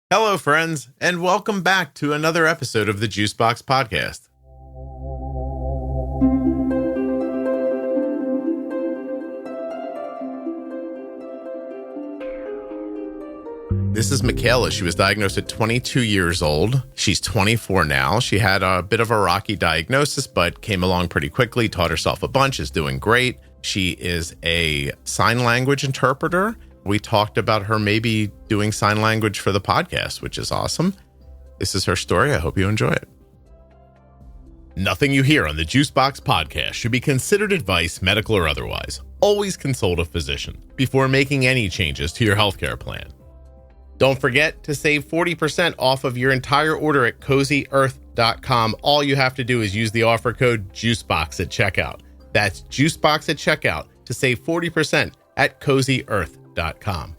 Hello, friends, and welcome back to another episode of the Juicebox Podcast. This is Michaela. She was diagnosed at 22 years old. She's 24 now. She had a bit of a rocky diagnosis, but came along pretty quickly, taught herself a bunch, is doing great. She is a sign language interpreter. We talked about her maybe doing sign language for the podcast, which is awesome. This is her story. I hope you enjoy it. Nothing you hear on the Juicebox Podcast should be considered advice, medical or otherwise. Always consult a physician before making any changes to your healthcare plan. Don't forget to save 40% off of your entire order at CozyEarth.com. All you have to do is use the offer code JUICEBOX at checkout. That's JUICEBOX at checkout to save 40% at CozyEarth.com.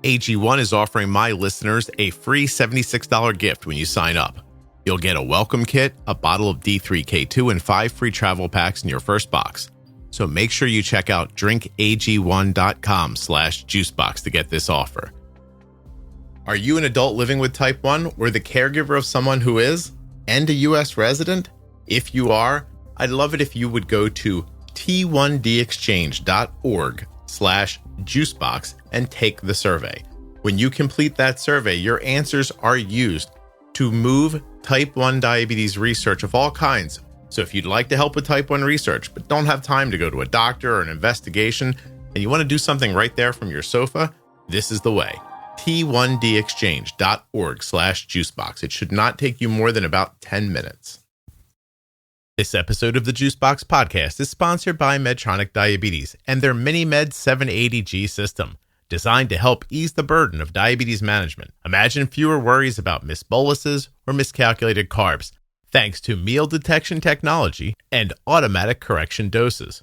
AG1 is offering my listeners a free $76 gift when you sign up. You'll get a welcome kit, a bottle of D3K2, and 5 free travel packs in your first box. So make sure you check out drinkag1.com/juicebox to get this offer. Are you an adult living with type 1 or the caregiver of someone who is and a U.S. resident? If you are, I'd love it if you would go to t1dexchange.org/juicebox and take the survey. When you complete that survey, your answers are used to move type 1 diabetes research of all kinds. So if you'd like to help with type 1 research, but don't have time to go to a doctor or an investigation, and you want to do something right there from your sofa, this is the way. t1dexchange.org/juicebox. It should not take you more than about 10 minutes. This episode of the Juicebox Podcast is sponsored by Medtronic Diabetes and their MiniMed 780G system, designed to help ease the burden of diabetes management. Imagine fewer worries about missed boluses or miscalculated carbs, thanks to meal detection technology and automatic correction doses.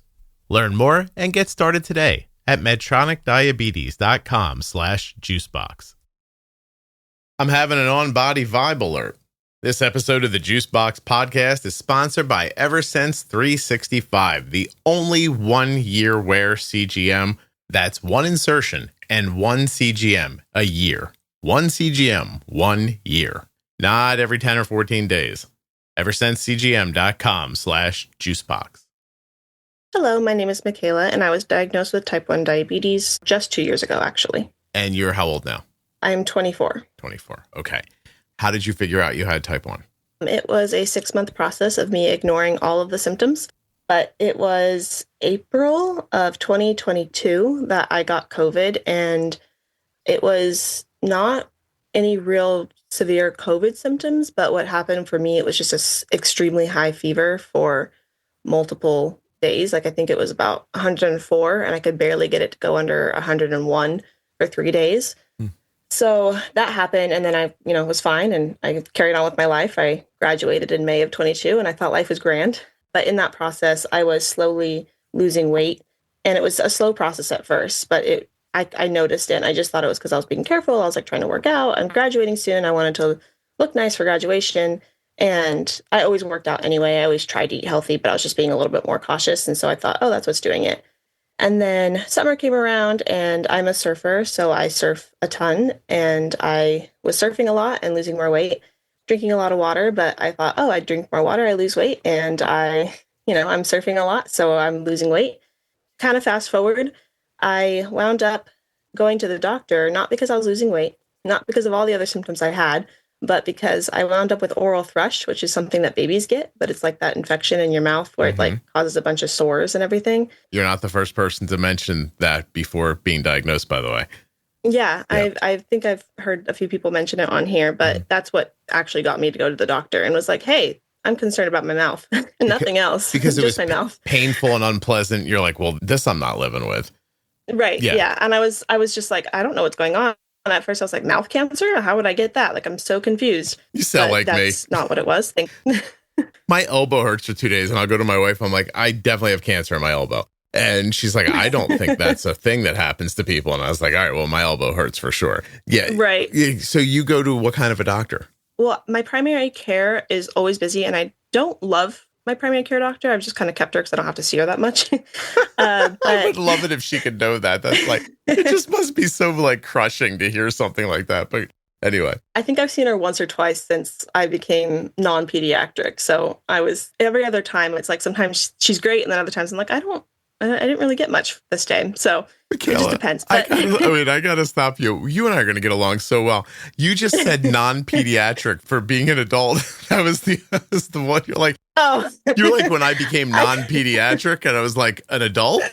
Learn more and get started today at medtronicdiabetes.com/juicebox. I'm having an on-body vibe alert. This episode of the Juicebox Podcast is sponsored by Eversense 365, the only one-year wear CGM. That's one insertion and one CGM a year. One CGM, 1 year. Not every 10 or 14 days. EversenseCGM.com/juicebox. Hello, my name is Michaela, and I was diagnosed with type 1 diabetes just 2 years ago, actually. And you're how old now? I'm 24. 24. Okay. How did you figure out you had type 1? It was a 6-month process of me ignoring all of the symptoms, but it was April of 2022 that I got COVID, and it was not any real severe COVID symptoms, but what happened for me, it was just an extremely high fever for multiple days. Like I think it was about 104, and I could barely get it to go under 101 for 3 days. So that happened, and then I, was fine, and I carried on with my life. I graduated in May of 22, and I thought life was grand. But in that process, I was slowly losing weight, and it was a slow process at first, but I noticed it, and I just thought it was because I was being careful. I was like trying to work out. I'm graduating soon. I wanted to look nice for graduation, and I always worked out anyway. I always tried to eat healthy, but I was just being a little bit more cautious, and so I thought, oh, that's what's doing it. And then summer came around, and I'm a surfer, so I surf a ton, and I was surfing a lot and losing more weight, drinking a lot of water, but I thought, oh, I drink more water, I lose weight, and I'm surfing a lot, so I'm losing weight. Kind of fast forward, I wound up going to the doctor, not because I was losing weight, not because of all the other symptoms I had, but because I wound up with oral thrush, which is something that babies get, but it's like that infection in your mouth where it causes a bunch of sores and everything. You're not the first person to mention that before being diagnosed, by the way. Yeah. I think I've heard a few people mention it on here, but that's what actually got me to go to the doctor and was like, hey, I'm concerned about my mouth and nothing else. Because it just was my mouth. Painful and unpleasant. You're like, well, this I'm not living with. Right. Yeah. And I was just like, I don't know what's going on. And at first I was like, mouth cancer? How would I get that? Like, I'm so confused. You sound like me. That's not what it was. My elbow hurts for 2 days, and I'll go to my wife. I'm like, I definitely have cancer in my elbow. And she's like, I don't think that's a thing that happens to people. And I was like, all right, well, my elbow hurts for sure. Yeah. Right. So you go to what kind of a doctor? Well, my primary care is always busy, and I don't love my primary care doctor. I've just kind of kept her because I don't have to see her that much. I would love it if she could know that. That's like, it just must be so like crushing to hear something like that. But Anyway. I think I've seen her once or twice since I became non-pediatric. So I was every other time. It's like sometimes she's great, and then other times I'm like, I didn't really get much this day. So Michaela, it just depends. But I gotta stop you. You and I are gonna get along so well. You just said non-pediatric for being an adult. That was the one. You're like, oh, you're like when I became non-pediatric and I was like an adult.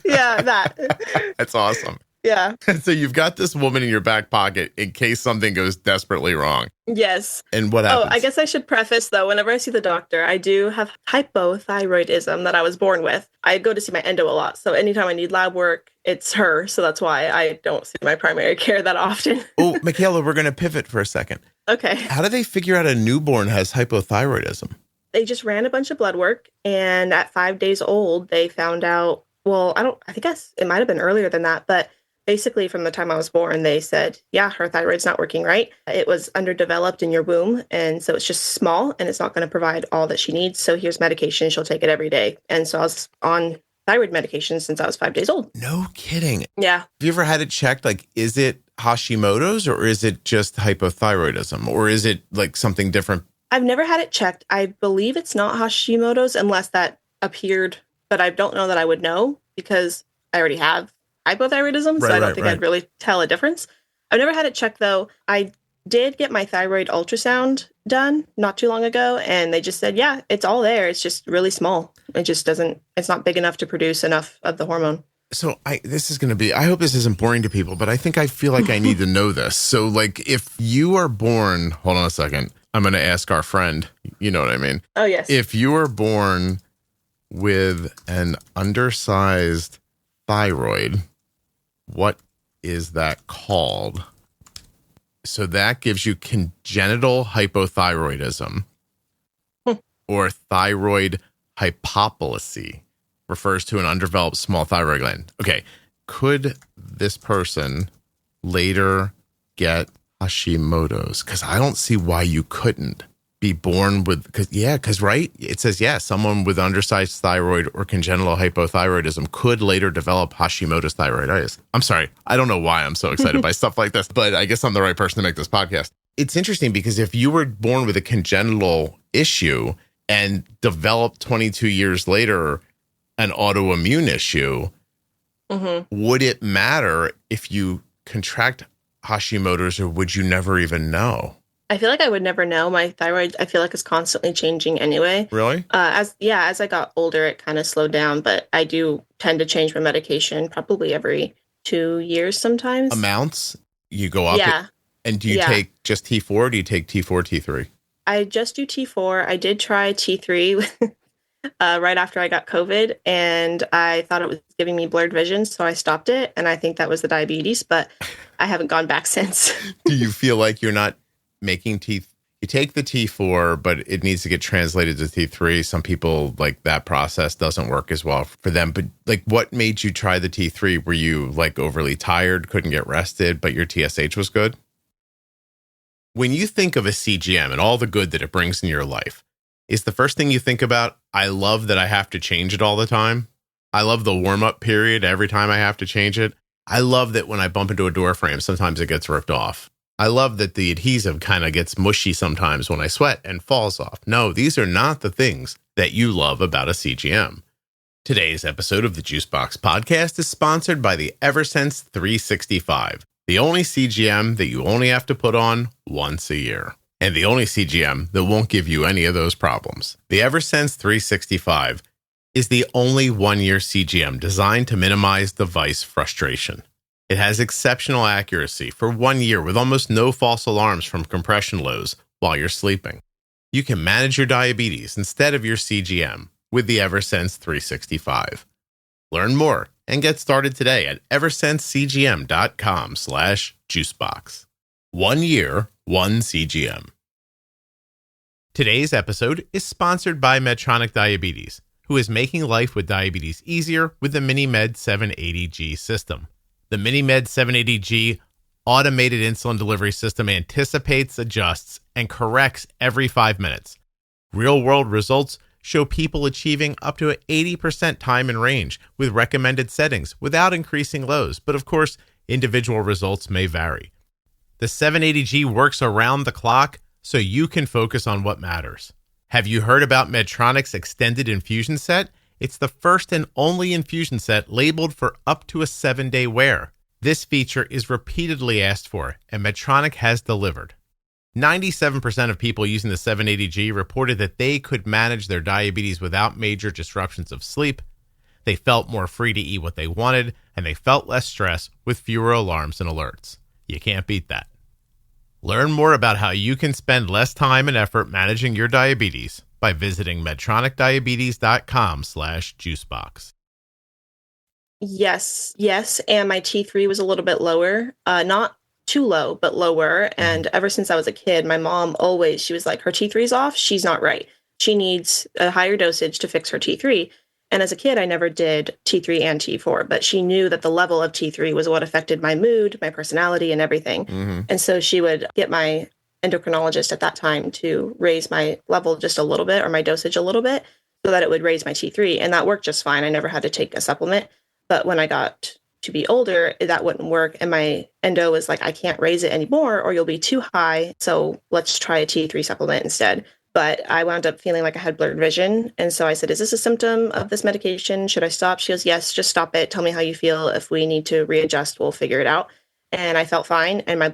Yeah, that. That's awesome. Yeah. So you've got this woman in your back pocket in case something goes desperately wrong. Yes. And what happens? Oh, I guess I should preface, though, whenever I see the doctor, I do have hypothyroidism that I was born with. I go to see my endo a lot. So anytime I need lab work, it's her. So that's why I don't see my primary care that often. Oh, Michaela, we're going to pivot for a second. Okay. How do they figure out a newborn has hypothyroidism? They just ran a bunch of blood work. And at 5 days old, they found out, well, it might have been earlier than that, but basically, from the time I was born, they said, yeah, her thyroid's not working right. It was underdeveloped in your womb. And so it's just small and it's not going to provide all that she needs. So here's medication. She'll take it every day. And so I was on thyroid medication since I was 5 days old. No kidding. Yeah. Have you ever had it checked? Like, is it Hashimoto's or is it just hypothyroidism? Or is it like something different? I've never had it checked. I believe it's not Hashimoto's unless that appeared. But I don't know that I would know because I already have hypothyroidism, so I don't think I'd really tell a difference. I've never had it checked, though. I did get my thyroid ultrasound done not too long ago, and they just said, yeah, it's all there. It's just really small. It's not big enough to produce enough of the hormone. So I hope this isn't boring to people, but I feel like I need to know this. So like if you are born, hold on a second, I'm going to ask our friend, you know what I mean? Oh, yes. If you are born with an undersized thyroid, what is that called? So that gives you congenital hypothyroidism or thyroid hypoplasia, refers to an undeveloped small thyroid gland. Okay. Could this person later get Hashimoto's? Because I don't see why you couldn't be born with, because right? It says, someone with undersized thyroid or congenital hypothyroidism could later develop Hashimoto's thyroiditis. I'm sorry. I don't know why I'm so excited by stuff like this, but I guess I'm the right person to make this podcast. It's interesting because if you were born with a congenital issue and developed 22 years later an autoimmune issue, would it matter if you contract Hashimoto's or would you never even know? I feel like I would never know. My thyroid, I feel like, is constantly changing anyway. Really? As I got older, it kind of slowed down, but I do tend to change my medication probably every 2 years sometimes. Amounts? You go up? Yeah. And do you take just T4 or do you take T4, T3? I just do T4. I did try T3 right after I got COVID, and I thought it was giving me blurred vision, so I stopped it, and I think that was the diabetes, but I haven't gone back since. Do you feel like you're not making you take the T4, but it needs to get translated to T3. Some people like that process doesn't work as well for them. But like, what made you try the T3? Were you like overly tired, couldn't get rested, but your TSH was good? When you think of a CGM and all the good that it brings in your life, is the first thing you think about, I love that I have to change it all the time. I love the warm-up period every time I have to change it. I love that when I bump into a door frame, sometimes it gets ripped off. I love that the adhesive kind of gets mushy sometimes when I sweat and falls off. No, these are not the things that you love about a CGM. Today's episode of the Juicebox Podcast is sponsored by the Eversense 365, the only CGM that you only have to put on once a year, and the only CGM that won't give you any of those problems. The Eversense 365 is the only one-year CGM designed to minimize device frustration. It has exceptional accuracy for 1 year with almost no false alarms from compression lows while you're sleeping. You can manage your diabetes instead of your CGM with the Eversense 365. Learn more and get started today at eversensecgm.com/juicebox. 1 year, one CGM. Today's episode is sponsored by Medtronic Diabetes, who is making life with diabetes easier with the MiniMed 780G system. The MiniMed 780G automated insulin delivery system anticipates, adjusts, and corrects every 5 minutes. Real-world results show people achieving up to 80% time in range with recommended settings without increasing lows, but of course, individual results may vary. The 780G works around the clock so you can focus on what matters. Have you heard about Medtronic's extended infusion set? It's the first and only infusion set labeled for up to a 7-day wear. This feature is repeatedly asked for, and Medtronic has delivered. 97% of people using the 780G reported that they could manage their diabetes without major disruptions of sleep. They felt more free to eat what they wanted, and they felt less stress with fewer alarms and alerts. You can't beat that. Learn more about how you can spend less time and effort managing your diabetes by visiting medtronicdiabetes.com/juicebox. Yes. And my T3 was a little bit lower. Not too low, but lower. And ever since I was a kid, my mom she was like, her T3's off. She's not right. She needs a higher dosage to fix her T3. And as a kid, I never did T3 and T4, but she knew that the level of T3 was what affected my mood, my personality, and everything. And so she would get my endocrinologist at that time to raise my level just a little bit, or my dosage a little bit, so that it would raise my T3. And that worked just fine. I never had to take a supplement. But when I got to be older, that wouldn't work. And my endo was like, I can't raise it anymore, or you'll be too high. So let's try a T3 supplement instead. But I wound up feeling like I had blurred vision. And so I said, is this a symptom of this medication? Should I stop? She goes, yes, just stop it. Tell me how you feel. If we need to readjust, we'll figure it out. And I felt fine. And my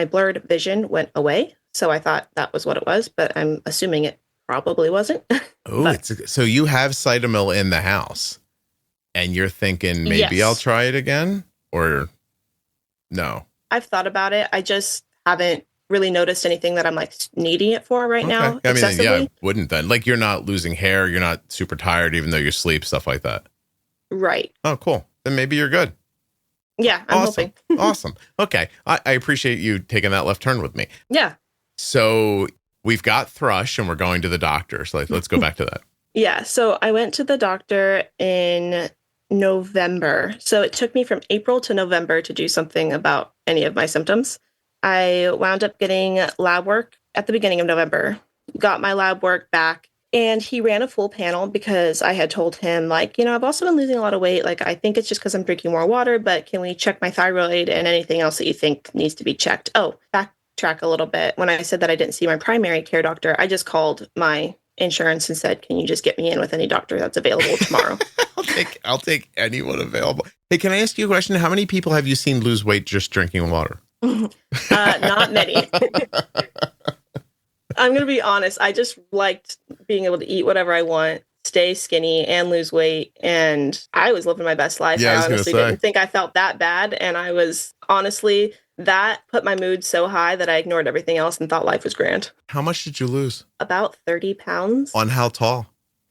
blurred vision went away. So I thought that was what it was, but I'm assuming it probably wasn't. Oh, so you have Cytomel in the house and you're thinking maybe Yes. I'll try it again, or no? I've thought about it. I just haven't really noticed anything that I'm like needing it for right now. I mean, excessively. yeah, I wouldn't then. Like, you're not losing hair, you're not super tired, even though you sleep, stuff like that. Right. Oh, cool. Then maybe you're good. Yeah, I'm Awesome. hoping. Awesome. Okay. I appreciate you taking that left turn with me. Yeah. So we've got thrush and we're going to the doctor. So let's go back to that. Yeah. So I went to the doctor in November. So it took me from April to November to do something about any of my symptoms. I wound up getting lab work at the beginning of November, got my lab work back, and he ran a full panel because I had told him, like, I've also been losing a lot of weight. Like, I think it's just because I'm drinking more water, but can we check my thyroid and anything else that you think needs to be checked? Oh, backtrack a little bit. When I said that I didn't see my primary care doctor, I just called my insurance and said, can you just get me in with any doctor that's available tomorrow? I'll take anyone available. Hey, can I ask you a question? How many people have you seen lose weight just drinking water? Not many. I'm going to be honest. I just liked being able to eat whatever I want, stay skinny, and lose weight. And I was living my best life. Yeah, I honestly didn't think I felt that bad. And I was honestly, that put my mood so high that I ignored everything else and thought life was grand. How much did you lose? About 30 pounds. On how tall?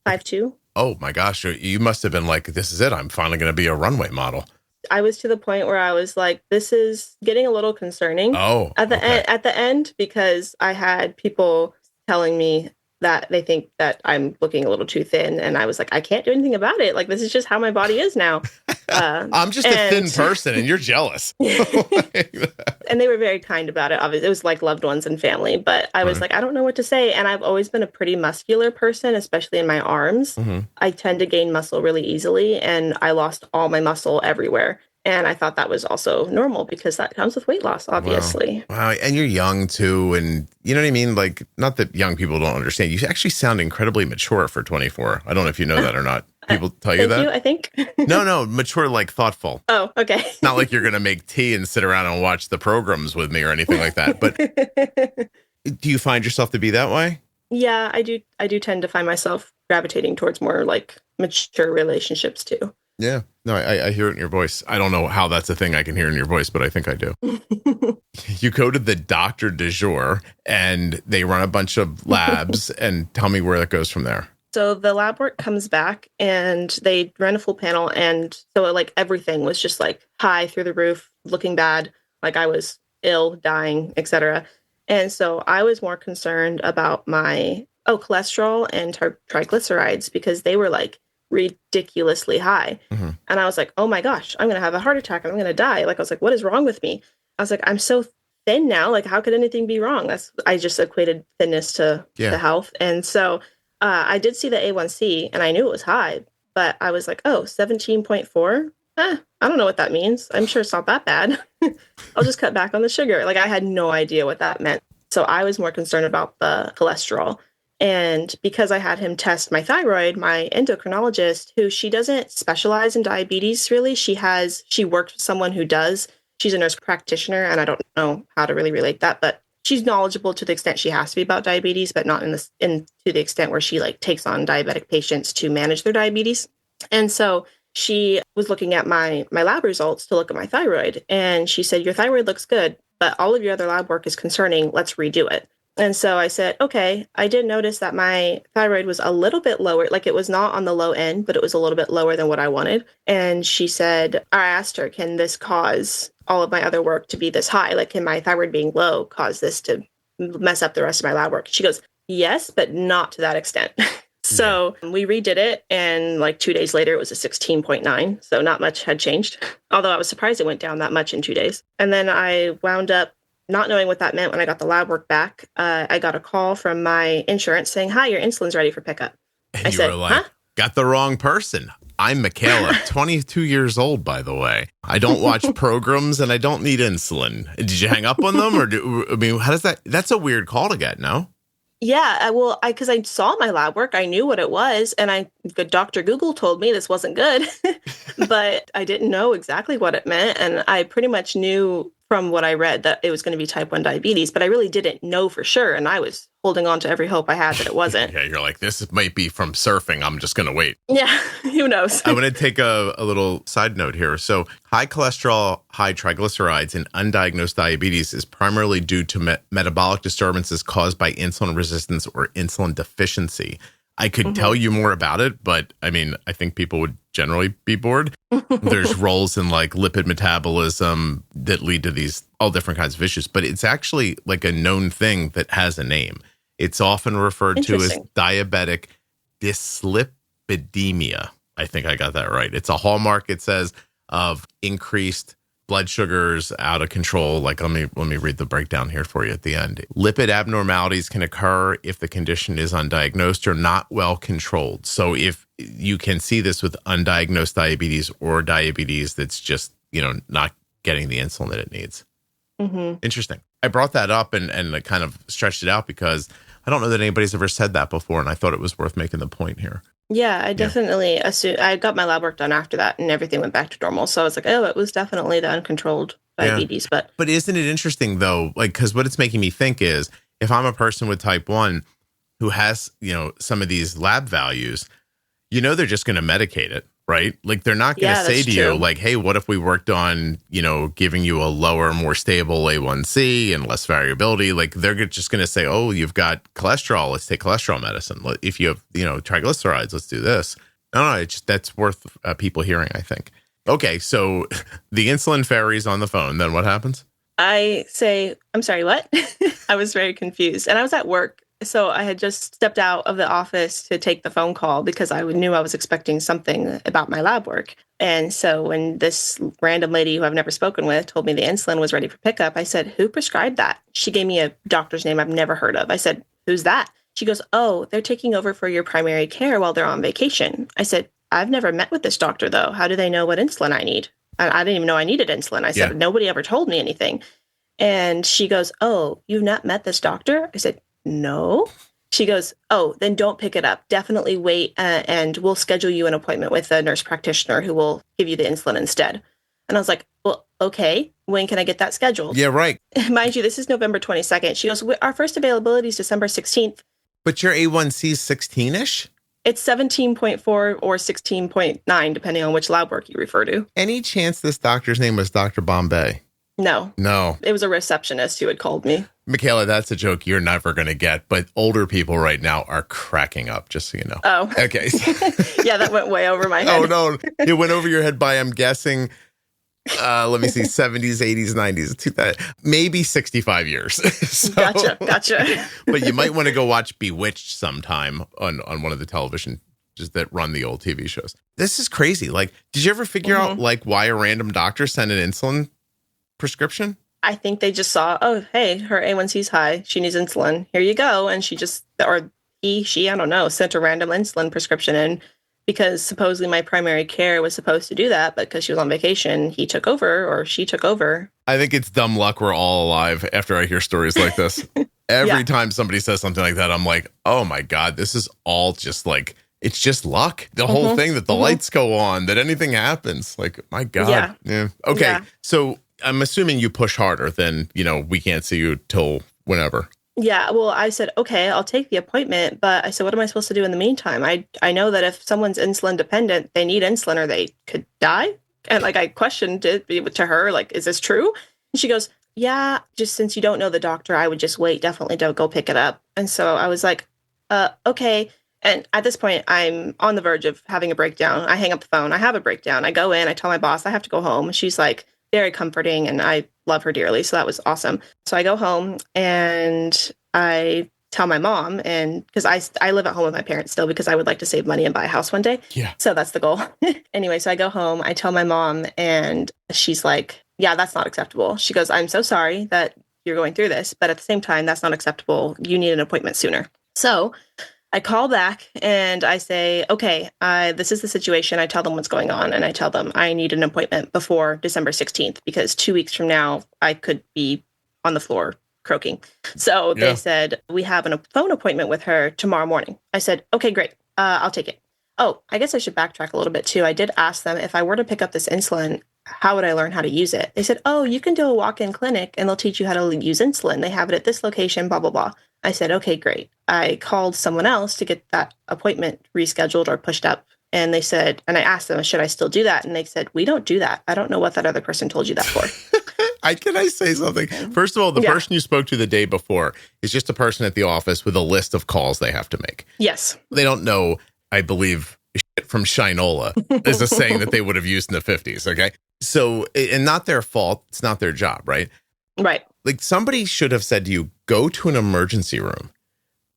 5'2". Oh my gosh. You must have been like, this is it. I'm finally going to be a runway model. I was to the point where I was like, this is getting a little concerning at the end, because I had people telling me that they think that I'm looking a little too thin. And I was like, I can't do anything about it. Like, this is just how my body is now. I'm just a thin person and you're jealous. And they were very kind about it. Obviously, it was like loved ones and family, but I was like, I don't know what to say. And I've always been a pretty muscular person, especially in my arms. I tend to gain muscle really easily, and I lost all my muscle everywhere. And I thought that was also normal because that comes with weight loss, obviously. Wow. And you're young too. And you know what I mean? Like, not that young people don't understand. You actually sound incredibly mature for 24. I don't know if you know that or not. People tell you that? I think. No, mature, like thoughtful. Oh, okay. Not like you're going to make tea and sit around and watch the programs with me or anything like that. But do you find yourself to be that way? Yeah, I do. I do tend to find myself gravitating towards more like mature relationships too. Yeah. No, I hear it in your voice. I don't know how that's a thing I can hear in your voice, but I think I do. You go to the doctor du jour and they run a bunch of labs and tell me where that goes from there. So the lab work comes back and they run a full panel. And so like everything was just like high through the roof, looking bad, like I was ill, dying, etc. And so I was more concerned about my cholesterol and triglycerides because they were like ridiculously high. And I was like, oh my gosh, I'm going to have a heart attack and I'm going to die. Like, I was like, what is wrong with me? I was like, I'm so thin now. Like, how could anything be wrong? I just equated thinness to health. And so I did see the A1C and I knew it was high, but I was like, 17.4. I don't know what that means. I'm sure it's not that bad. I'll just cut back on the sugar. Like I had no idea what that meant. So I was more concerned about the cholesterol. And because I had him test my thyroid, my endocrinologist, who she doesn't specialize in diabetes really, she worked with someone who does. She's a nurse practitioner, and I don't know how to really relate that, but she's knowledgeable to the extent she has to be about diabetes, but not to the extent where she like takes on diabetic patients to manage their diabetes. And so she was looking at my lab results to look at my thyroid, and she said, your thyroid looks good, but all of your other lab work is concerning. Let's redo it. And so I said, okay, I did notice that my thyroid was a little bit lower. Like it was not on the low end, but it was a little bit lower than what I wanted. And she said, I asked her, can this cause all of my other work to be this high? Like, can my thyroid being low cause this to mess up the rest of my lab work? She goes, yes, but not to that extent. So we redid it. And like 2 days later, it was a 16.9. So not much had changed, although I was surprised it went down that much in 2 days. And then I wound up not knowing what that meant when I got the lab work back. I got a call from my insurance saying, hi, your insulin's ready for pickup. And I you said, were like, got the wrong person. I'm Michaela, 22 years old, by the way. I don't watch programs and I don't need insulin. Did you hang up on them? How does that's a weird call to get, no? Yeah, because I saw my lab work, I knew what it was, and Dr. Google told me this wasn't good, but I didn't know exactly what it meant, and I pretty much knew from what I read that it was going to be type 1 diabetes, but I really didn't know for sure, and I was holding on to every hope I had that it wasn't. Yeah, you're like, this might be from surfing. I'm just going to wait. Yeah, who knows? I want to take a little side note here. So high cholesterol, high triglycerides, and undiagnosed diabetes is primarily due to metabolic disturbances caused by insulin resistance or insulin deficiency. I could tell you more about it, but I mean, I think people would generally be bored. There's roles in like lipid metabolism that lead to these all different kinds of issues, but it's actually like a known thing that has a name. It's often referred to as diabetic dyslipidemia. I think I got that right. It's a hallmark, it says, of increased blood sugars out of control. Like, let me read the breakdown here for you at the end. Lipid abnormalities can occur if the condition is undiagnosed or not well controlled. So if you can see this with undiagnosed diabetes or diabetes that's just, not getting the insulin that it needs. Mm-hmm. Interesting. I brought that up and I kind of stretched it out because I don't know that anybody's ever said that before. And I thought it was worth making the point here. Yeah, I definitely assumed. I got my lab work done after that and everything went back to normal. So I was like, oh, it was definitely the uncontrolled diabetes. Yeah. But isn't it interesting, though? Like, because what it's making me think is if I'm a person with type 1 who has, some of these lab values, they're just going to medicate it, right? Like, they're not going to say to you, like, hey, what if we worked on, giving you a lower, more stable A1C and less variability? Like, they're just going to say, oh, you've got cholesterol. Let's take cholesterol medicine. If you have, triglycerides, let's do this. No, that's worth people hearing, I think. Okay, so the insulin fairy's on the phone. Then what happens? I say, I'm sorry, what? I was very confused. And I was at work. So I had just stepped out of the office to take the phone call because I knew I was expecting something about my lab work. And so when this random lady who I've never spoken with told me the insulin was ready for pickup, I said, who prescribed that? She gave me a doctor's name I've never heard of. I said, who's that? She goes, oh, they're taking over for your primary care while they're on vacation. I said, I've never met with this doctor, though. How do they know what insulin I need? I didn't even know I needed insulin. I said, nobody ever told me anything. And she goes, oh, you've not met this doctor? I said, no. She goes, oh, then don't pick it up. Definitely wait and we'll schedule you an appointment with a nurse practitioner who will give you the insulin instead. And I was like, well, okay, when can I get that scheduled? Yeah, right. Mind you, this is November 22nd. She goes, our first availability is December 16th. But your A1C is 16-ish? It's 17.4 or 16.9, depending on which lab work you refer to. Any chance this doctor's name was Dr. Bombay? No. It was a receptionist who had called me. Michaela, that's a joke you're never going to get, but older people right now are cracking up, just so you know. Oh. Okay. Yeah, that went way over my head. Oh, no. It went over your head by, I'm guessing, let me see, 70s, 80s, 90s, 2000, maybe 65 years. So, Gotcha. But you might want to go watch Bewitched sometime on one of the television just that run the old TV shows. This is crazy. Like, did you ever figure out like why a random doctor sent an insulin prescription? I think they just saw, oh, hey, her A1C's high. She needs insulin. Here you go. And she just, or she, I don't know, sent a random insulin prescription in because supposedly my primary care was supposed to do that, but because she was on vacation, he took over or she took over. I think it's dumb luck we're all alive after I hear stories like this. Every Yeah. time somebody says something like that, I'm like, oh my God, this is all just like, it's just luck. The whole thing that the lights go on, that anything happens. Like, my God. Yeah. Okay. Yeah. So I'm assuming you push harder than, we can't see you till whenever. Yeah, well, I said, okay, I'll take the appointment, but I said, what am I supposed to do in the meantime? I know that if someone's insulin dependent, they need insulin or they could die. And like I questioned it to her, like, is this true? And she goes, yeah, just since you don't know the doctor, I would just wait. Definitely don't go pick it up. And so I was like, okay. And at this point, I'm on the verge of having a breakdown. I hang up the phone. I have a breakdown. I go in. I tell my boss I have to go home. She's like very comforting, and I love her dearly. So that was awesome. So I go home and I tell my mom, and because I live at home with my parents still because I would like to save money and buy a house one day. Yeah. So that's the goal. Anyway, so I go home. I tell my mom, and she's like, yeah, that's not acceptable. She goes, I'm so sorry that you're going through this, but at the same time, that's not acceptable. You need an appointment sooner. So I call back and I say, okay, this is the situation. I tell them what's going on, and I tell them I need an appointment before December 16th because 2 weeks from now I could be on the floor croaking. So they said, we have a phone appointment with her tomorrow morning. I said, okay, great. I'll take it. Oh, I guess I should backtrack a little bit too. I did ask them if I were to pick up this insulin, how would I learn how to use it? They said, oh, you can do a walk-in clinic and they'll teach you how to use insulin. They have it at this location, blah, blah, blah. I said, okay, great. I called someone else to get that appointment rescheduled or pushed up. And they said, and I asked them, should I still do that? And they said, we don't do that. I don't know what that other person told you that for. Can I say something? First of all, the person you spoke to the day before is just a person at the office with a list of calls they have to make. Yes. They don't know, I believe, shit from Shinola is a saying that they would have used in the 50s. Okay. So, and not their fault. It's not their job, right? Right. Like somebody should have said to you, go to an emergency room.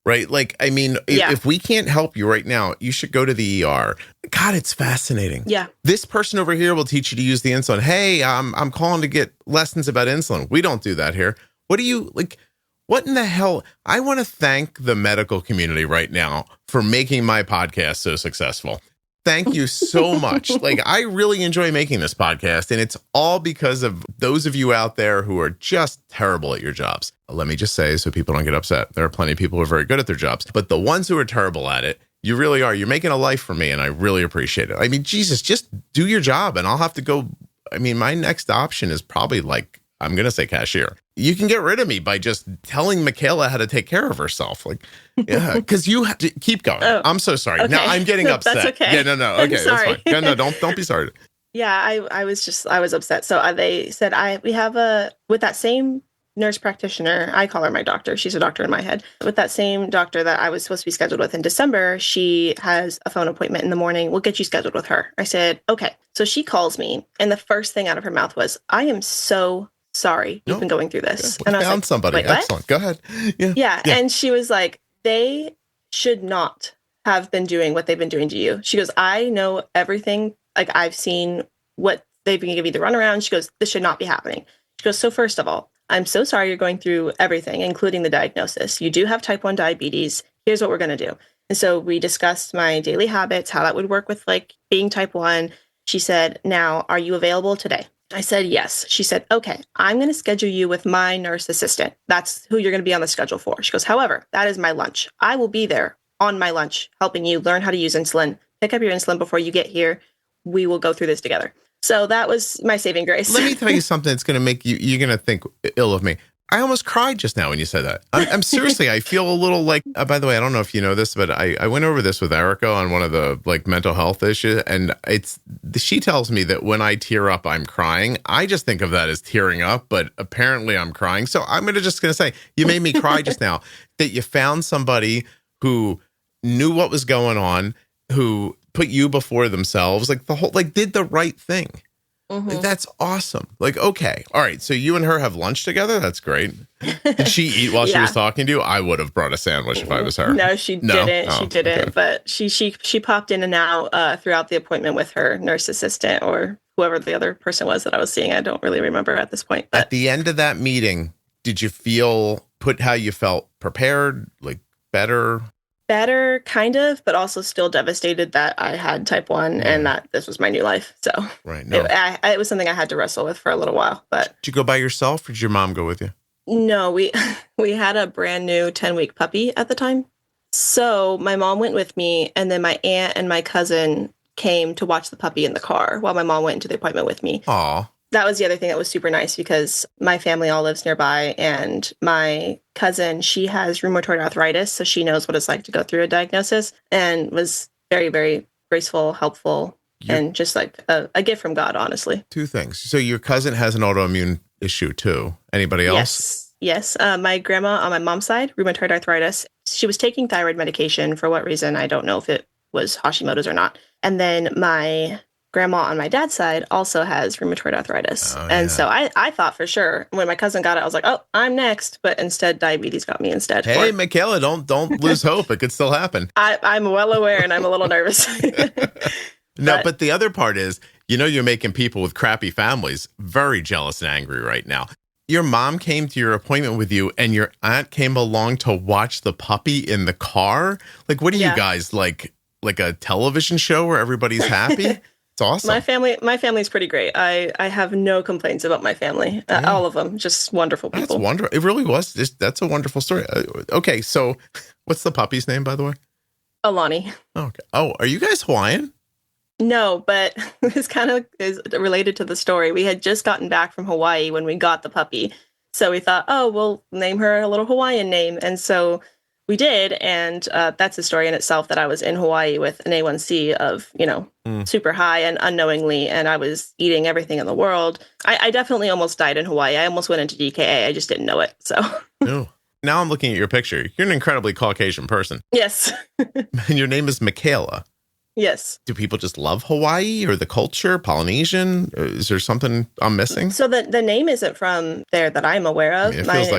Right. Like, I mean, if we can't help you right now, you should go to the ER. God, it's fascinating. Yeah. This person over here will teach you to use the insulin. Hey, I'm calling to get lessons about insulin. We don't do that here. What do you like? What in the hell? I want to thank the medical community right now for making my podcast so successful. Thank you so much. Like, I really enjoy making this podcast, and it's all because of those of you out there who are just terrible at your jobs. Let me just say, so people don't get upset, there are plenty of people who are very good at their jobs, but the ones who are terrible at it, you really are. You're making a life for me, and I really appreciate it. I mean, Jesus, just do your job, and I'll have to go. I mean, my next option is probably like, I'm going to say cashier. You can get rid of me by just telling Michaela how to take care of herself. Like, yeah, because you have to keep going. Oh, I'm so sorry. Okay. Now I'm getting upset. That's okay. Yeah, no. Okay, that's fine. Yeah, no, don't be sorry. Yeah, I was upset. So they said, we have with that same nurse practitioner, I call her my doctor. She's a doctor in my head. With that same doctor that I was supposed to be scheduled with in December, she has a phone appointment in the morning. We'll get you scheduled with her. I said, okay. So she calls me, and the first thing out of her mouth was, I am so sorry you've been going through this. Yeah, and I was found like, somebody. wait, Excellent. Go ahead. Yeah. And she was like, they should not have been doing what they've been doing to you. She goes, I know everything. Like, I've seen what they've been giving you the runaround. She goes, this should not be happening. She goes, so first of all, I'm so sorry you're going through everything, including the diagnosis. You do have type 1 diabetes. Here's what we're going to do. And so we discussed my daily habits, how that would work with like being type 1. She said, now, are you available today? I said, yes. She said, okay, I'm going to schedule you with my nurse assistant. That's who you're going to be on the schedule for. She goes, however, that is my lunch. I will be there on my lunch, helping you learn how to use insulin, pick up your insulin before you get here. We will go through this together. So that was my saving grace. Let me tell you something that's going to make you're going to think ill of me. I almost cried just now when you said that. I'm seriously, I feel a little like, by the way, I don't know if you know this, but I went over this with Erica on one of the like mental health issues. And she tells me that when I tear up, I'm crying. I just think of that as tearing up, but apparently I'm crying. So I'm going to say, you made me cry just now, that you found somebody who knew what was going on, who put you before themselves, like did the right thing. Mm-hmm. Like, that's awesome. Like, okay. All right. So you and her have lunch together. That's great. Did she eat while she was talking to you? I would have brought a sandwich if I was her. No, she didn't. Oh, she didn't. Okay. But she popped in and out throughout the appointment with her nurse assistant or whoever the other person was that I was seeing. I don't really remember at this point. But at the end of that meeting, did you feel how you felt prepared, like better? better, kind of, but also still devastated that I had type 1 and that this was my new life. So right. No. it was something I had to wrestle with for a little while. But did you go by yourself or did your mom go with you? No, we had a brand new 10-week puppy at the time. So my mom went with me, and then my aunt and my cousin came to watch the puppy in the car while my mom went into the appointment with me. Aw. That was the other thing that was super nice because my family all lives nearby, and my cousin, she has rheumatoid arthritis, so she knows what it's like to go through a diagnosis, and was very, very graceful, helpful, and just like a gift from God, honestly. Two things. So your cousin has an autoimmune issue too. Anybody else? Yes. My grandma on my mom's side, rheumatoid arthritis. She was taking thyroid medication. For what reason? I don't know if it was Hashimoto's or not. And then my grandma on my dad's side also has rheumatoid arthritis. So I thought for sure when my cousin got it, I was like, oh, I'm next. But instead, diabetes got me instead. Hey, Michaela, don't lose hope. It could still happen. I'm well aware, and I'm a little nervous. No, but the other part is, you're making people with crappy families very jealous and angry right now. Your mom came to your appointment with you and your aunt came along to watch the puppy in the car. Like, what are you guys, like a television show where everybody's happy? It's awesome. My family's pretty great. I have no complaints about my family. All of them, just wonderful people. That's wonderful. It really was. That's a wonderful story. Okay, so what's the puppy's name, by the way? Alani. Okay. Oh, are you guys Hawaiian? No, but this kind of is related to the story. We had just gotten back from Hawaii when we got the puppy. So we thought, oh, we'll name her a little Hawaiian name. And so we did. And that's a story in itself that I was in Hawaii with an A1C of, super high and unknowingly. And I was eating everything in the world. I definitely almost died in Hawaii. I almost went into DKA. I just didn't know it. So no. Now I'm looking at your picture. You're an incredibly Caucasian person. Yes. And your name is Michaela. Yes. Do people just love Hawaii or the culture, Polynesian? Is there something I'm missing? So the name isn't from there that I'm aware of.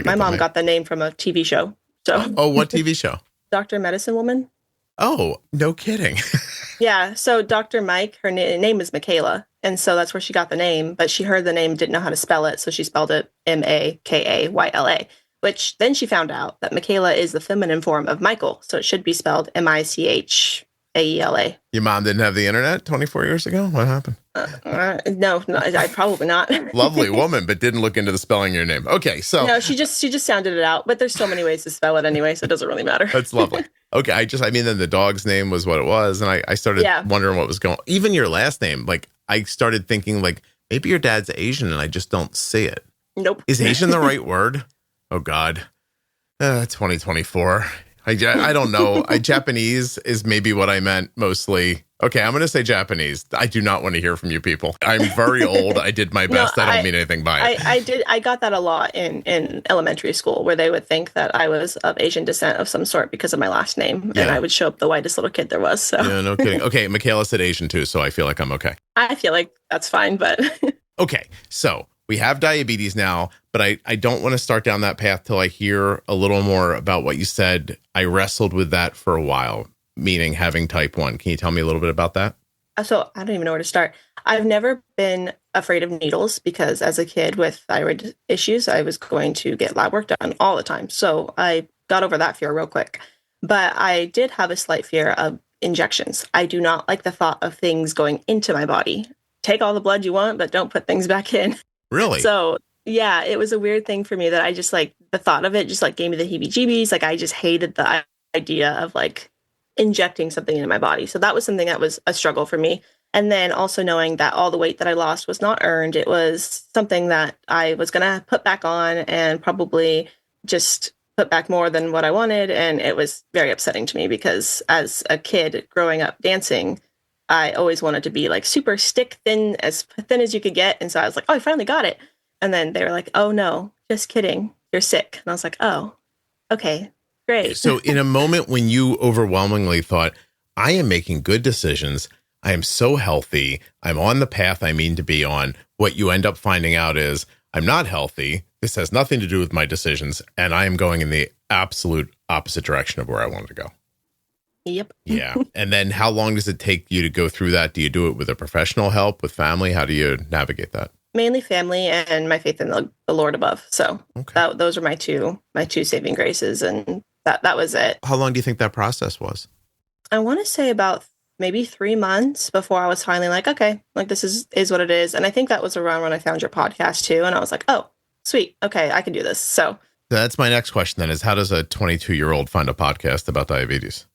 My mom got the name from a TV show. So. Oh, what TV show? Dr. Medicine Woman. Oh, no kidding. Yeah. So Dr. Mike, her name is Michaela. And so that's where she got the name. But she heard the name, didn't know how to spell it. So she spelled it Makayla, which then she found out that Michaela is the feminine form of Michael. So it should be spelled Michaela. Your mom didn't have the internet 24 years ago? What happened? No, I probably not. Lovely woman, but didn't look into the spelling of your name. Okay, so no, she just sounded it out. But there's so many ways to spell it anyway, so it doesn't really matter. That's lovely. Okay, then the dog's name was what it was, and I started wondering what was going on. Even your last name, like I started thinking like maybe your dad's Asian, and I just don't see it. Nope. Is Asian the right word? Oh God, 2024. I don't know. Japanese is maybe what I meant mostly. Okay, I'm going to say Japanese. I do not want to hear from you people. I'm very old. I did my best. I don't mean anything by it. I got that a lot in elementary school where they would think that I was of Asian descent of some sort because of my last name. Yeah. And I would show up the whitest little kid there was. So. Yeah, no kidding. Okay, Michaela said Asian too, so I feel like I'm okay. I feel like that's fine, but... Okay, so we have diabetes now, but I don't want to start down that path till I hear a little more about what you said. I wrestled with that for a while, meaning having type 1. Can you tell me a little bit about that? So I don't even know where to start. I've never been afraid of needles because as a kid with thyroid issues, I was going to get lab work done all the time. So I got over that fear real quick. But I did have a slight fear of injections. I do not like the thought of things going into my body. Take all the blood you want, but don't put things back in. Really? So yeah, it was a weird thing for me that I just like the thought of it just like gave me the heebie-jeebies. Like I just hated the idea of like injecting something into my body. So that was something that was a struggle for me. And then also knowing that all the weight that I lost was not earned. It was something that I was going to put back on and probably just put back more than what I wanted. And it was very upsetting to me because as a kid growing up dancing, I always wanted to be like super stick thin, as thin as you could get. And so I was like, oh, I finally got it. And then they were like, oh, no, just kidding. You're sick. And I was like, oh, okay, great. So in a moment when you overwhelmingly thought, I am making good decisions, I am so healthy, I'm on the path I mean to be on, what you end up finding out is I'm not healthy. This has nothing to do with my decisions. And I am going in the absolute opposite direction of where I wanted to go. Yep. Yeah. And then how long does it take you to go through that? Do you do it with a professional help, with family? How do you navigate that? Mainly family and my faith in the Lord above. So those are my two saving graces. And that was it. How long do you think that process was? I want to say about maybe 3 months before I was finally like, okay, like this is what it is. And I think that was around when I found your podcast too. And I was like, oh, sweet. Okay, I can do this. So that's my next question then, is how does a 22-year-old find a podcast about diabetes?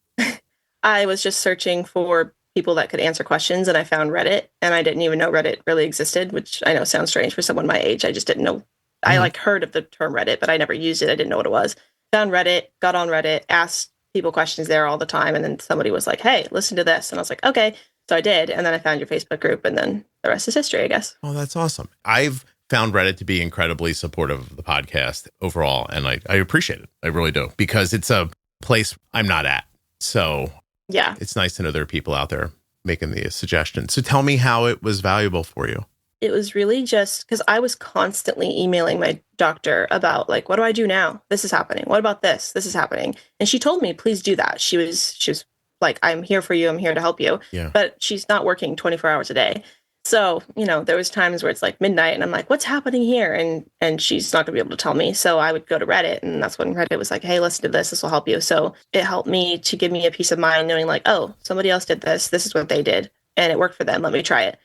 I was just searching for people that could answer questions, and I found Reddit, and I didn't even know Reddit really existed, which I know sounds strange for someone my age. I just didn't know. I like heard of the term Reddit, but I never used it. I didn't know what it was. Found Reddit, got on Reddit, asked people questions there all the time. And then somebody was like, hey, listen to this. And I was like, okay. So I did. And then I found your Facebook group, and then the rest is history, I guess. Oh, that's awesome. I've found Reddit to be incredibly supportive of the podcast overall. And I appreciate it. I really do, because it's a place I'm not at. So yeah, it's nice to know there are people out there making the suggestions. So tell me how it was valuable for you. It was really just because I was constantly emailing my doctor about like, what do I do now? This is happening. What about this? This is happening. And she told me, please do that. She was like, I'm here for you. I'm here to help you. Yeah. But she's not working 24 hours a day. So, there was times where it's like midnight and I'm like, what's happening here? And she's not gonna be able to tell me. So I would go to Reddit, and that's when Reddit was like, hey, listen to this. This will help you. So it helped me to give me a peace of mind knowing like, oh, somebody else did this. This is what they did. And it worked for them. Let me try it.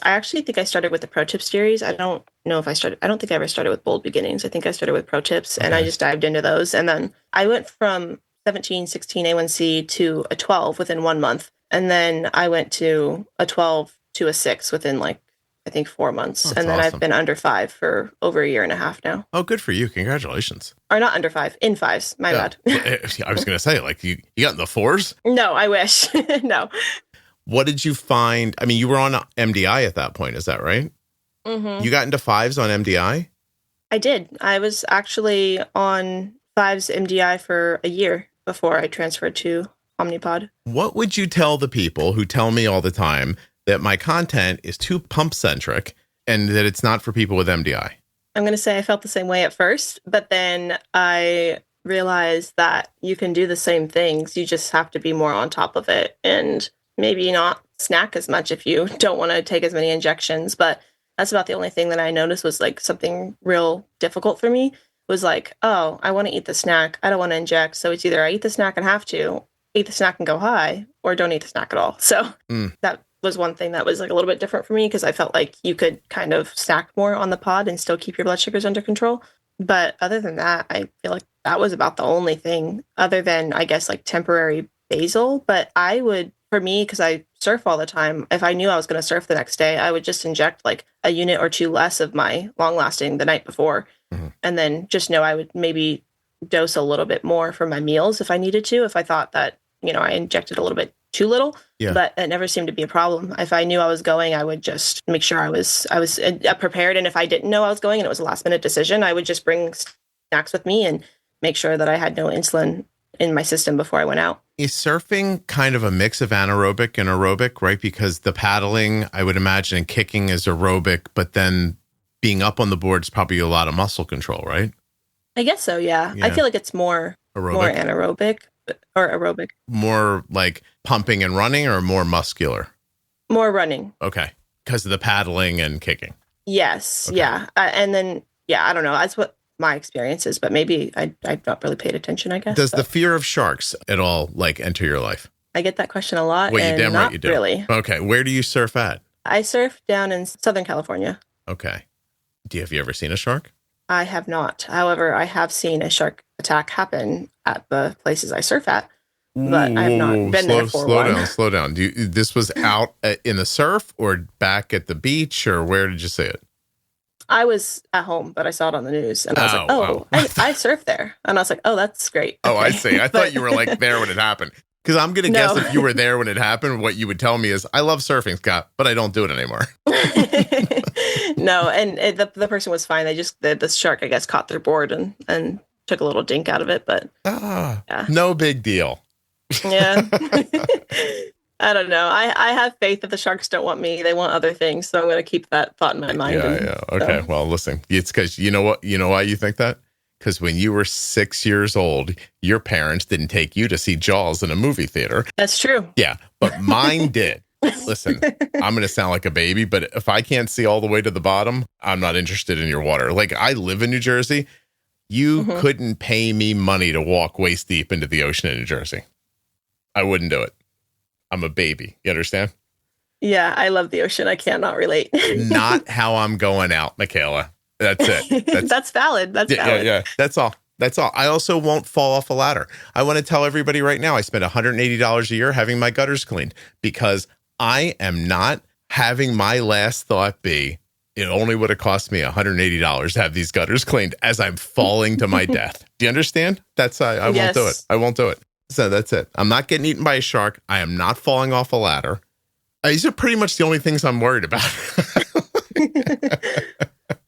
I actually think I started with the Pro Tip series. I don't think I ever started with Bold Beginnings. I think I started with Pro Tips, and I just dived into those. And then I went from 17, 16 A1C to a 12 within 1 month. And then I went to a 12 to a 6 within I think 4 months. That's and then awesome. I've been under 5 for over a year and a half now. Oh, good for you. Congratulations. Or not under 5, in 5s. My bad. I was going to say, like, you got in the 4s? No, I wish. No. What did you find? I mean, you were on MDI at that point. Is that right? Mm-hmm. You got into 5s on MDI? I did. I was actually on 5s MDI for a year before I transferred to Omnipod. What would you tell the people who tell me all the time that my content is too pump-centric and that it's not for people with MDI? I'm going to say I felt the same way at first, but then I realized that you can do the same things. You just have to be more on top of it and maybe not snack as much if you don't want to take as many injections. But that's about the only thing that I noticed was like something real difficult for me was like, oh, I want to eat the snack. I don't want to inject. So it's either I eat the snack and have to, eat the snack and go high, or don't eat the snack at all. So that was one thing that was like a little bit different for me, because I felt like you could kind of snack more on the pod and still keep your blood sugars under control. But other than that, I feel like that was about the only thing other than, I guess, like temporary basal. But I would, for me, because I surf all the time, if I knew I was going to surf the next day, I would just inject like a unit or two less of my long lasting the night before. Mm-hmm. And then just know I would maybe dose a little bit more for my meals if I needed to, if I thought that, I injected a little bit too little. Yeah. But it never seemed to be a problem. If I knew I was going, I would just make sure I was prepared. And if I didn't know I was going and it was a last minute decision, I would just bring snacks with me and make sure that I had no insulin in my system before I went out. Is surfing kind of a mix of anaerobic and aerobic, right? Because the paddling, I would imagine, and kicking is aerobic, but then being up on the board is probably a lot of muscle control, right? I guess so, yeah. I feel like it's more anaerobic or aerobic. More like pumping and running, or more muscular? More running. Okay. Because of the paddling and kicking. Yes. Okay. Yeah. And then, I don't know. That's what my experience is, but maybe I've not really paid attention, I guess. Does the fear of sharks at all enter your life? I get that question a lot. Well, you damn right you do. Really. Okay. Where do you surf at? I surf down in Southern California. Okay. Have you ever seen a shark? I have not. However, I have seen a shark attack happen at the places I surf at, but I have not been there for one. Slow down. This was out in the surf or back at the beach, or where did you see it? I was at home, but I saw it on the news, and I was like, oh. I surf there. And I was like, oh, that's great. Okay. Oh, I see. I thought you were like there when it happened. Because I'm going to guess if you were there when it happened, what you would tell me is, I love surfing, Scott, but I don't do it anymore. No, and the person was fine. They just, the shark, I guess, caught their board and took a little dink out of it, but no big deal. Yeah. I don't know. I have faith that the sharks don't want me. They want other things. So I'm going to keep that thought in my mind. Yeah. Okay. Well, listen, it's because you know why you think that? Because when you were 6 years old, your parents didn't take you to see Jaws in a movie theater. That's true. Yeah, but mine did. Listen, I'm going to sound like a baby, but if I can't see all the way to the bottom, I'm not interested in your water. Like, I live in New Jersey. You couldn't pay me money to walk waist deep into the ocean in New Jersey. I wouldn't do it. I'm a baby. You understand? Yeah, I love the ocean. I cannot relate. Not how I'm going out, Michaela. That's it. That's valid. That's valid. Yeah. That's all. I also won't fall off a ladder. I want to tell everybody right now, I spend $180 a year having my gutters cleaned because I am not having my last thought be, it only would have cost me $180 to have these gutters cleaned as I'm falling to my death. Do you understand? I won't do it. I won't do it. So that's it. I'm not getting eaten by a shark. I am not falling off a ladder. These are pretty much the only things I'm worried about.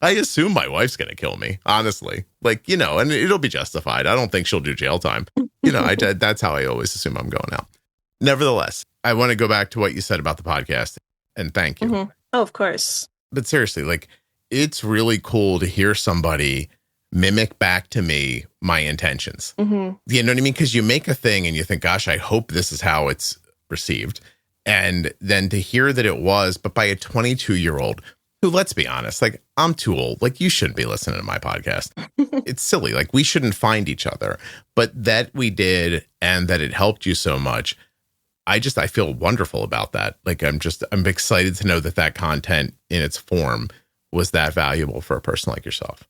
I assume my wife's going to kill me, honestly. Like, and it'll be justified. I don't think she'll do jail time. That's how I always assume I'm going out. Nevertheless, I want to go back to what you said about the podcast and thank you. Mm-hmm. Oh, of course. But seriously, like, it's really cool to hear somebody mimic back to me my intentions. Mm-hmm. You know what I mean? Because you make a thing and you think, gosh, I hope this is how it's received. And then to hear that it was, but by a 22-year-old who, let's be honest, like, I'm too old. Like, you shouldn't be listening to my podcast. It's silly. Like, we shouldn't find each other. But that we did and that it helped you so much, I feel wonderful about that. Like, I'm excited to know that content in its form was that valuable for a person like yourself.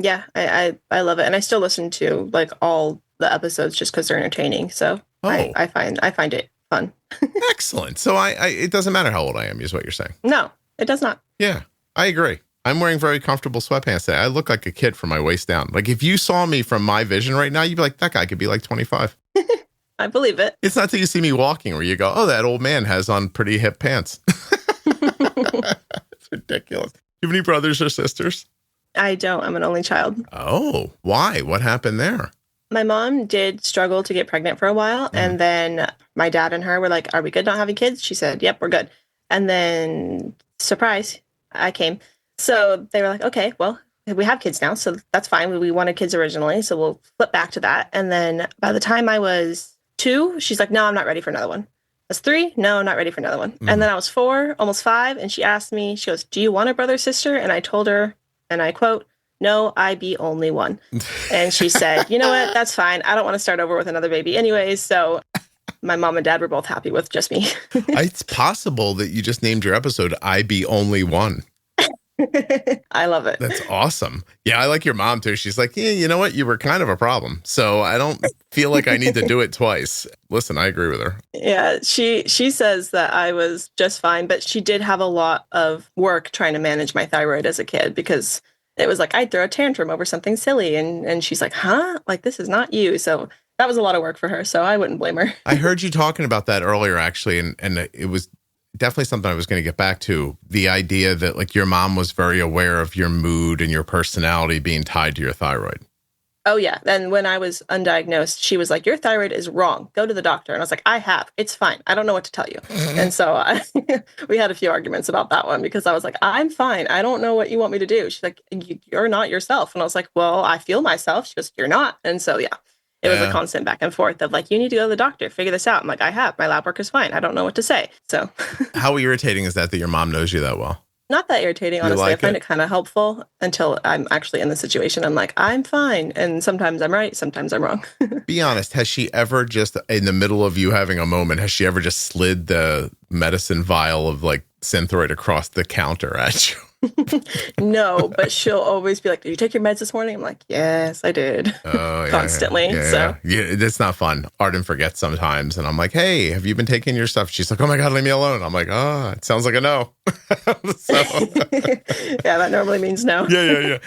Yeah, I love it. And I still listen to like all the episodes just because they're entertaining. So I find it fun. Excellent. So it doesn't matter how old I am, is what you're saying. No, it does not. Yeah, I agree. I'm wearing very comfortable sweatpants today. I look like a kid from my waist down. Like, if you saw me from my vision right now, you'd be like, that guy could be like 25. I believe it. It's not till you see me walking where you go, oh, that old man has on pretty hip pants. It's ridiculous. Do you have any brothers or sisters? I don't. I'm an only child. Oh, why? What happened there? My mom did struggle to get pregnant for a while. And then my dad and her were like, are we good not having kids? She said, yep, we're good. And then, surprise, I came. So they were like, okay, well, we have kids now. So that's fine. We wanted kids originally. So we'll flip back to that. And then by the time I was 2, she's like, no, I'm not ready for another one. I was 3. No, I'm not ready for another one. And then I was 4, almost 5. And she asked me, she goes, do you want a brother or sister? And I told her, and I quote, no, I be only one. And she said, you know what? That's fine. I don't want to start over with another baby anyways. So my mom and dad were both happy with just me. It's possible that you just named your episode, I Be Only One. I love it. That's awesome. Yeah, I like your mom too. She's like, yeah, you know what? You were kind of a problem. So I don't feel like I need to do it twice. Listen, I agree with her. Yeah, she says that I was just fine, but she did have a lot of work trying to manage my thyroid as a kid because it was like I'd throw a tantrum over something silly. And she's like, huh? Like, this is not you. So that was a lot of work for her. So I wouldn't blame her. I heard you talking about that earlier, actually. And it was definitely something I was going to get back to. The idea that like your mom was very aware of your mood and your personality being tied to your thyroid. Oh, yeah. And when I was undiagnosed, she was like, your thyroid is wrong. Go to the doctor. And I was like, I have. It's fine. I don't know what to tell you. And so we had a few arguments about that one because I was like, I'm fine. I don't know what you want me to do. She's like, you're not yourself. And I was like, well, I feel myself. She goes, you're not. And so, yeah, it was a constant back and forth of like, you need to go to the doctor, figure this out. I'm like, I have. My lab work is fine. I don't know what to say. So how irritating is that your mom knows you that well? Not that irritating, honestly. I find it kind of helpful until I'm actually in the situation. I'm like, I'm fine. And sometimes I'm right. Sometimes I'm wrong. Be honest. Has she ever just in the middle of you having a moment, has she ever just slid the medicine vial of like Synthroid across the counter at you? No, but she'll always be like, did you take your meds this morning? I'm like, yes, I did. Oh, yeah, constantly. Yeah, it's not fun. Arden forgets sometimes. And I'm like, hey, have you been taking your stuff? She's like, oh my God, leave me alone. I'm like, oh, it sounds like a no. Yeah, that normally means no. Yeah.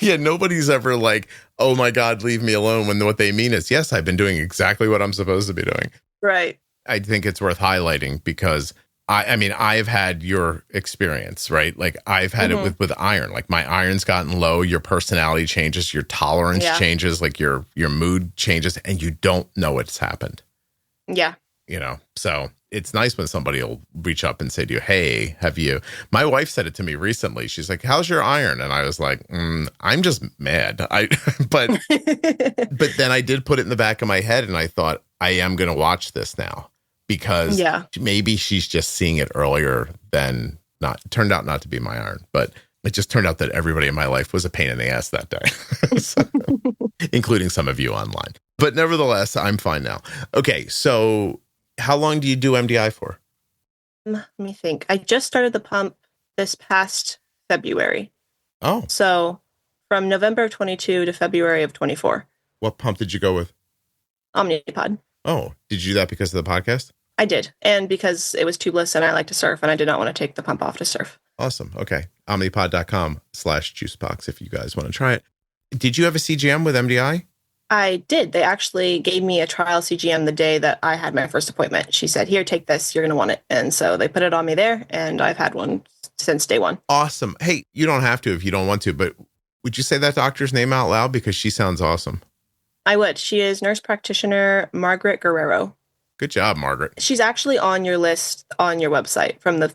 Yeah, nobody's ever like, oh my God, leave me alone, when what they mean is, yes, I've been doing exactly what I'm supposed to be doing. Right. I think it's worth highlighting because I mean, I've had your experience, right? Like I've had it with iron. Like my iron's gotten low, your personality changes, your tolerance changes, like your mood changes, and you don't know it's happened. Yeah. You know, so it's nice when somebody will reach up and say to you, hey, have you? My wife said it to me recently. She's like, how's your iron? And I was like, I'm just mad. But then I did put it in the back of my head and I thought, I am going to watch this now. Because maybe she's just seeing it earlier than not. It turned out not to be my iron, but It just turned out that everybody in my life was a pain in the ass that day, So, including some of you online. But nevertheless, I'm fine now. Okay, so how long do you do MDI for? Let me think. I just started the pump this past February. Oh. So from November of 22 to February of 24. What pump did you go with? Omnipod. Oh, did you do that because of the podcast? I did. And because it was tubeless and I like to surf and I did not want to take the pump off to surf. Awesome. Okay. Omnipod.com/juicebox if you guys want to try it. Did you have a CGM with MDI? I did. They actually gave me a trial CGM the day that I had my first appointment. She said, here, take this. You're going to want it. And so they put it on me there, and I've had one since day one. Awesome. Hey, you don't have to if you don't want to, but would you say that doctor's name out loud? Because she sounds awesome. I would. She is nurse practitioner Margaret Guerrero. Good job, Margaret. She's actually on your list on your website from the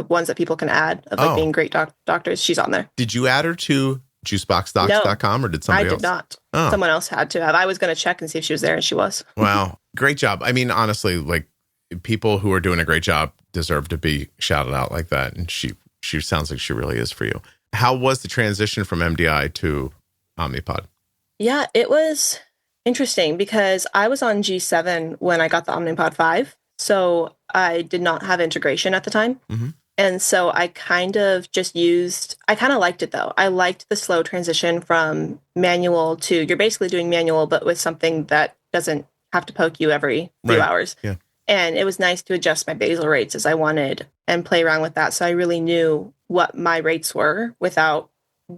ones that people can add of being great doctors. She's on there. Did you add her to juiceboxdocs.com or did somebody else? I did not. Oh. Someone else had to have. I was going to check and see if she was there, and she was. Wow. Great job. I mean, honestly, like people who are doing a great job deserve to be shouted out like that. And she sounds like she really is for you. How was the transition from MDI to Omnipod? Yeah, it was interesting because I was on G7 when I got the Omnipod 5. So I did not have integration at the time. Mm-hmm. And so I kind of I kind of liked it though. I liked the slow transition from manual to, you're basically doing manual, but with something that doesn't have to poke you every few hours. Yeah. And it was nice to adjust my basal rates as I wanted and play around with that. So I really knew what my rates were without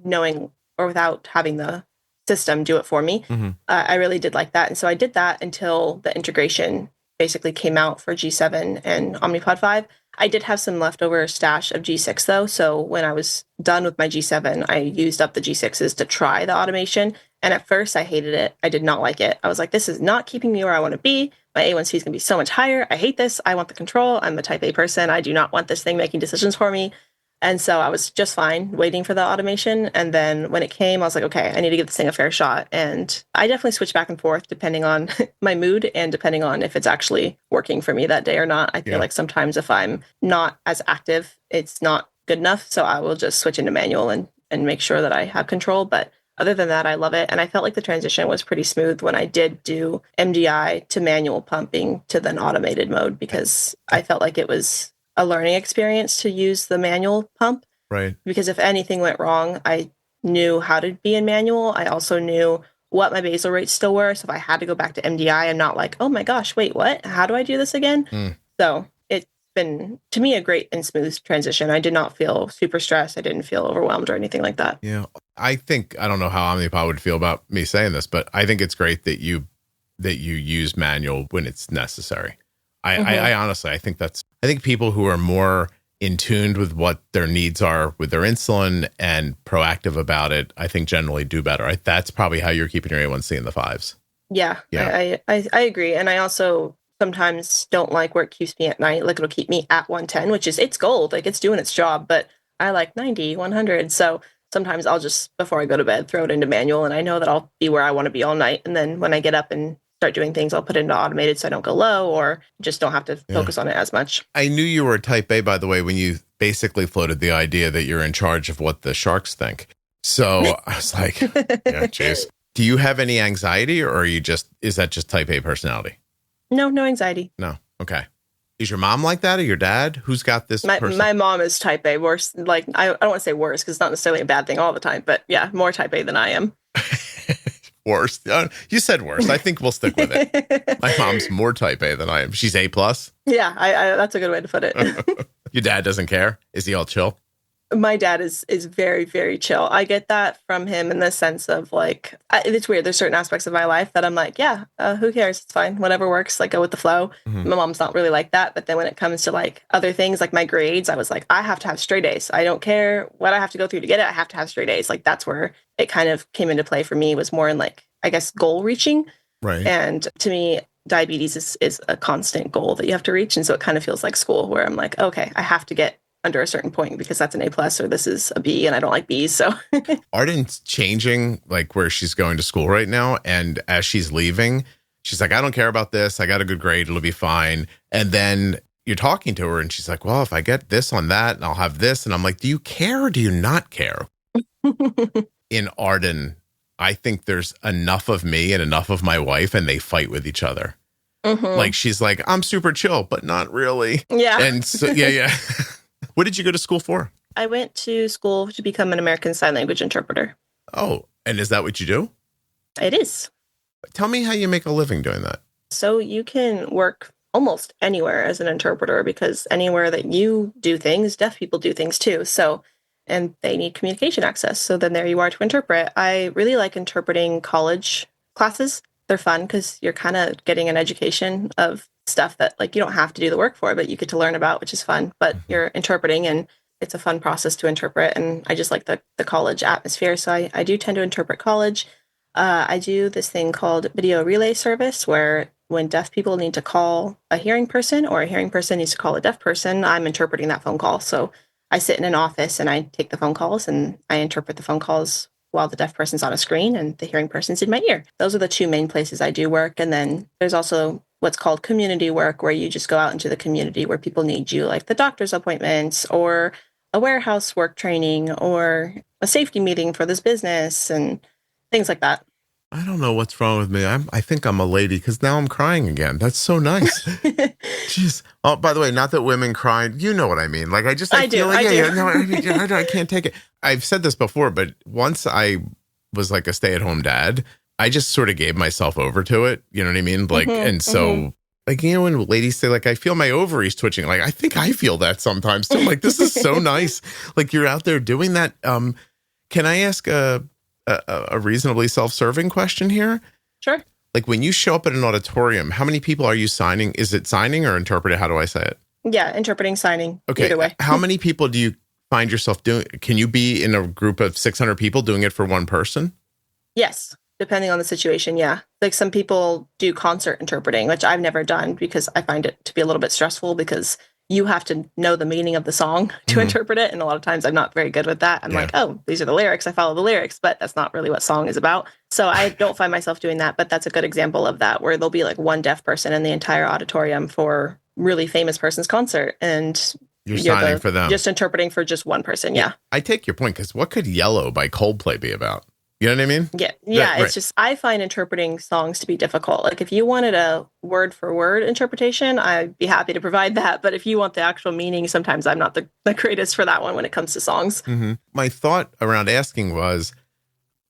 knowing or without having the system do it for me. Mm-hmm. I really did like that. And so I did that until the integration basically came out for G7 and Omnipod 5. I did have some leftover stash of G6 though. So when I was done with my G7, I used up the G6s to try the automation. And at first I hated it. I did not like it. I was like, this is not keeping me where I want to be. My A1C is going to be so much higher. I hate this. I want the control. I'm a type A person. I do not want this thing making decisions for me. And so I was just fine waiting for the automation. And then when it came, I was like, okay, I need to give this thing a fair shot. And I definitely switch back and forth depending on my mood and depending on if it's actually working for me that day or not. I feel like sometimes if I'm not as active, it's not good enough. So I will just switch into manual and make sure that I have control. But other than that, I love it. And I felt like the transition was pretty smooth when I did do MDI to manual pumping to then automated mode, because I felt like it was a learning experience to use the manual pump. Right. Because if anything went wrong, I knew how to be in manual. I also knew what my basal rates still were. So if I had to go back to MDI, I'm not like, oh my gosh, wait, what? How do I do this again? So it's been, to me, a great and smooth transition. I did not feel super stressed. I didn't feel overwhelmed or anything like that. Yeah. I don't know how Omnipod would feel about me saying this, but I think it's great that you use manual when it's necessary. I honestly, I think people who are more in tune with what their needs are with their insulin and proactive about it, I think generally do better. That's probably how you're keeping your A1C in the fives. Yeah. I agree. And I also sometimes don't like where it keeps me at night. Like it'll keep me at 110, which is, it's gold. Like it's doing its job, but I like 90, 100. So sometimes I'll just, before I go to bed, throw it into manual and I know that I'll be where I want to be all night. And then when I get up and start doing things, I'll put it into automated so I don't go low or just don't have to focus on it as much. I knew you were a type A, by the way, when you basically floated the idea that you're in charge of what the sharks think. So I was like, yeah, geez. Do you have any anxiety or is that just type A personality? No anxiety. No. Okay. Is your mom like that or your dad? Who's got this person? My mom is type A. Worse, like I don't want to say worse because it's not necessarily a bad thing all the time, but yeah, more type A than I am. Worse. You said worse. I think we'll stick with it. My mom's more type A than I am. She's A+. Yeah, I that's a good way to put it. Your dad doesn't care? Is he all chill? My dad is very, very chill. I get that from him in the sense of like, it's weird. There's certain aspects of my life that I'm like, yeah, who cares? It's fine. Whatever works. Like go with the flow. Mm-hmm. My mom's not really like that. But then when it comes to like other things, like my grades, I was like, I have to have straight A's. I don't care what I have to go through to get it. I have to have straight A's. Like that's where it kind of came into play for me, was more in like, I guess, goal reaching. Right. And to me, diabetes is a constant goal that you have to reach. And so it kind of feels like school where I'm like, okay, I have to get under a certain point because that's an A+ or this is a B and I don't like B's. So Arden's changing like where she's going to school right now. And as she's leaving, she's like, I don't care about this. I got a good grade. It'll be fine. And then you're talking to her and she's like, well, if I get this on that and I'll have this. And I'm like, do you care or do you not care? In Arden, I think there's enough of me and enough of my wife and they fight with each other. Like, she's like, I'm super chill, but not really. Yeah. And so, yeah. What did you go to school for? I went to school to become an American Sign Language interpreter. Oh, and is that what you do? It is. Tell me how you make a living doing that. So you can work almost anywhere as an interpreter because anywhere that you do things, deaf people do things too. So, and they need communication access. So then there you are to interpret. I really like interpreting college classes. They're fun because you're kind of getting an education of stuff that like you don't have to do the work for, but you get to learn about, which is fun. But you're interpreting and it's a fun process to interpret. And I just like the college atmosphere. So I do tend to interpret college. I do this thing called video relay service where when deaf people need to call a hearing person or a hearing person needs to call a deaf person, I'm interpreting that phone call. So I sit in an office and I take the phone calls and I interpret the phone calls while the deaf person's on a screen and the hearing person's in my ear. Those are the two main places I do work. And then there's also what's called community work, where you just go out into the community where people need you, like the doctor's appointments or a warehouse work training or a safety meeting for this business and things like that. I don't know what's wrong with me. I think I'm a lady because now I'm crying again. That's so nice. Jeez. Oh, by the way, not that women cry. You know what I mean. Like I do. I can't take it. I've said this before, but once I was like a stay-at-home dad, I just sort of gave myself over to it. You know what I mean? Like, and so like, you know, when ladies say like, I feel my ovaries twitching, like, I think I feel that sometimes too. Like, this is so nice. Like you're out there doing that. Can I ask a reasonably self-serving question here? Sure. Like when you show up at an auditorium, how many people are you signing? Is it signing or interpreting? How do I say it? Yeah, interpreting, signing. Okay. Either way. How many people do you find yourself doing? Can you be in a group of 600 people doing it for one person? Yes, depending on the situation. Yeah. Like some people do concert interpreting, which I've never done because I find it to be a little bit stressful because you have to know the meaning of the song to interpret it. And a lot of times I'm not very good with that. I'm like, oh, these are the lyrics. I follow the lyrics, but that's not really what song is about. So I don't find myself doing that, but that's a good example of that, where there'll be like one deaf person in the entire auditorium for really famous person's concert. And you're signing for them. Just interpreting for just one person. Yeah. I take your point because what could Yellow by Coldplay be about? You know what I mean? Yeah. Right. It's just, I find interpreting songs to be difficult. Like if you wanted a word for word interpretation, I'd be happy to provide that. But if you want the actual meaning, sometimes I'm not the greatest for that one when it comes to songs. My thought around asking was,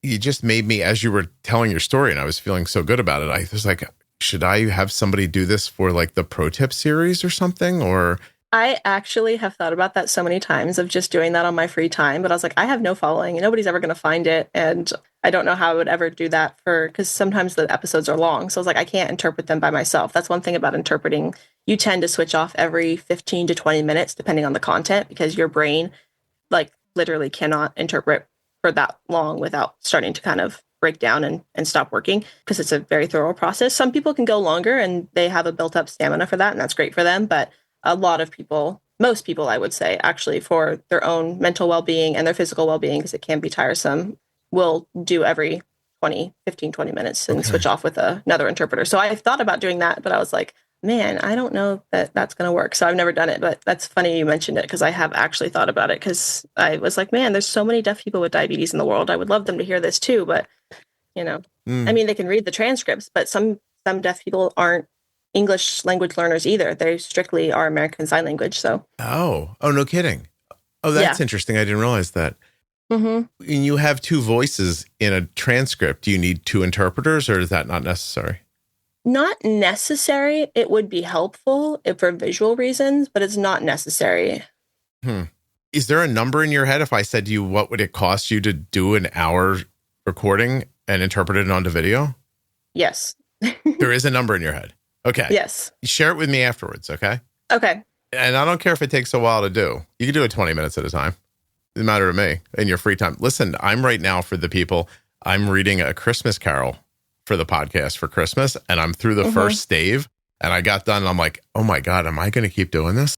you just made me, as you were telling your story and I was feeling so good about it, I was like, should I have somebody do this for like the pro tip series or something? Or I actually have thought about that so many times of just doing that on my free time, but I was like, I have no following and nobody's ever going to find it. And I don't know how I would ever do that because sometimes the episodes are long. So I was like, I can't interpret them by myself. That's one thing about interpreting. You tend to switch off every 15 to 20 minutes, depending on the content, because your brain like literally cannot interpret for that long without starting to kind of break down and stop working, because it's a very thorough process. Some people can go longer and they have a built up stamina for that, and that's great for them. But a lot of people, most people, I would say, actually for their own mental well-being and their physical well-being, because it can be tiresome, will do every 20 minutes and switch off with another interpreter. So I've thought about doing that, but I was like, man, I don't know that that's going to work. So I've never done it, but that's funny you mentioned it because I have actually thought about it, because I was like, man, there's so many deaf people with diabetes in the world. I would love them to hear this too. But, you know, I mean, they can read the transcripts, but some deaf people aren't English language learners either. They strictly are American Sign Language. So. Oh, no kidding. Oh, that's interesting. I didn't realize that. And you have two voices in a transcript. Do you need two interpreters, or is that not necessary? Not necessary. It would be helpful for visual reasons, but it's not necessary. Is there a number in your head? If I said to you, what would it cost you to do an hour recording and interpret it onto video? Yes. There is a number in your head. Okay. Yes. Share it with me afterwards, okay? Okay. And I don't care if it takes a while to do. You can do it 20 minutes at a time. It doesn't matter to me in your free time. Listen, I'm right now for the people, I'm reading A Christmas Carol for the podcast for Christmas, and I'm through the first stave, and I got done, and I'm like, oh my God, am I going to keep doing this?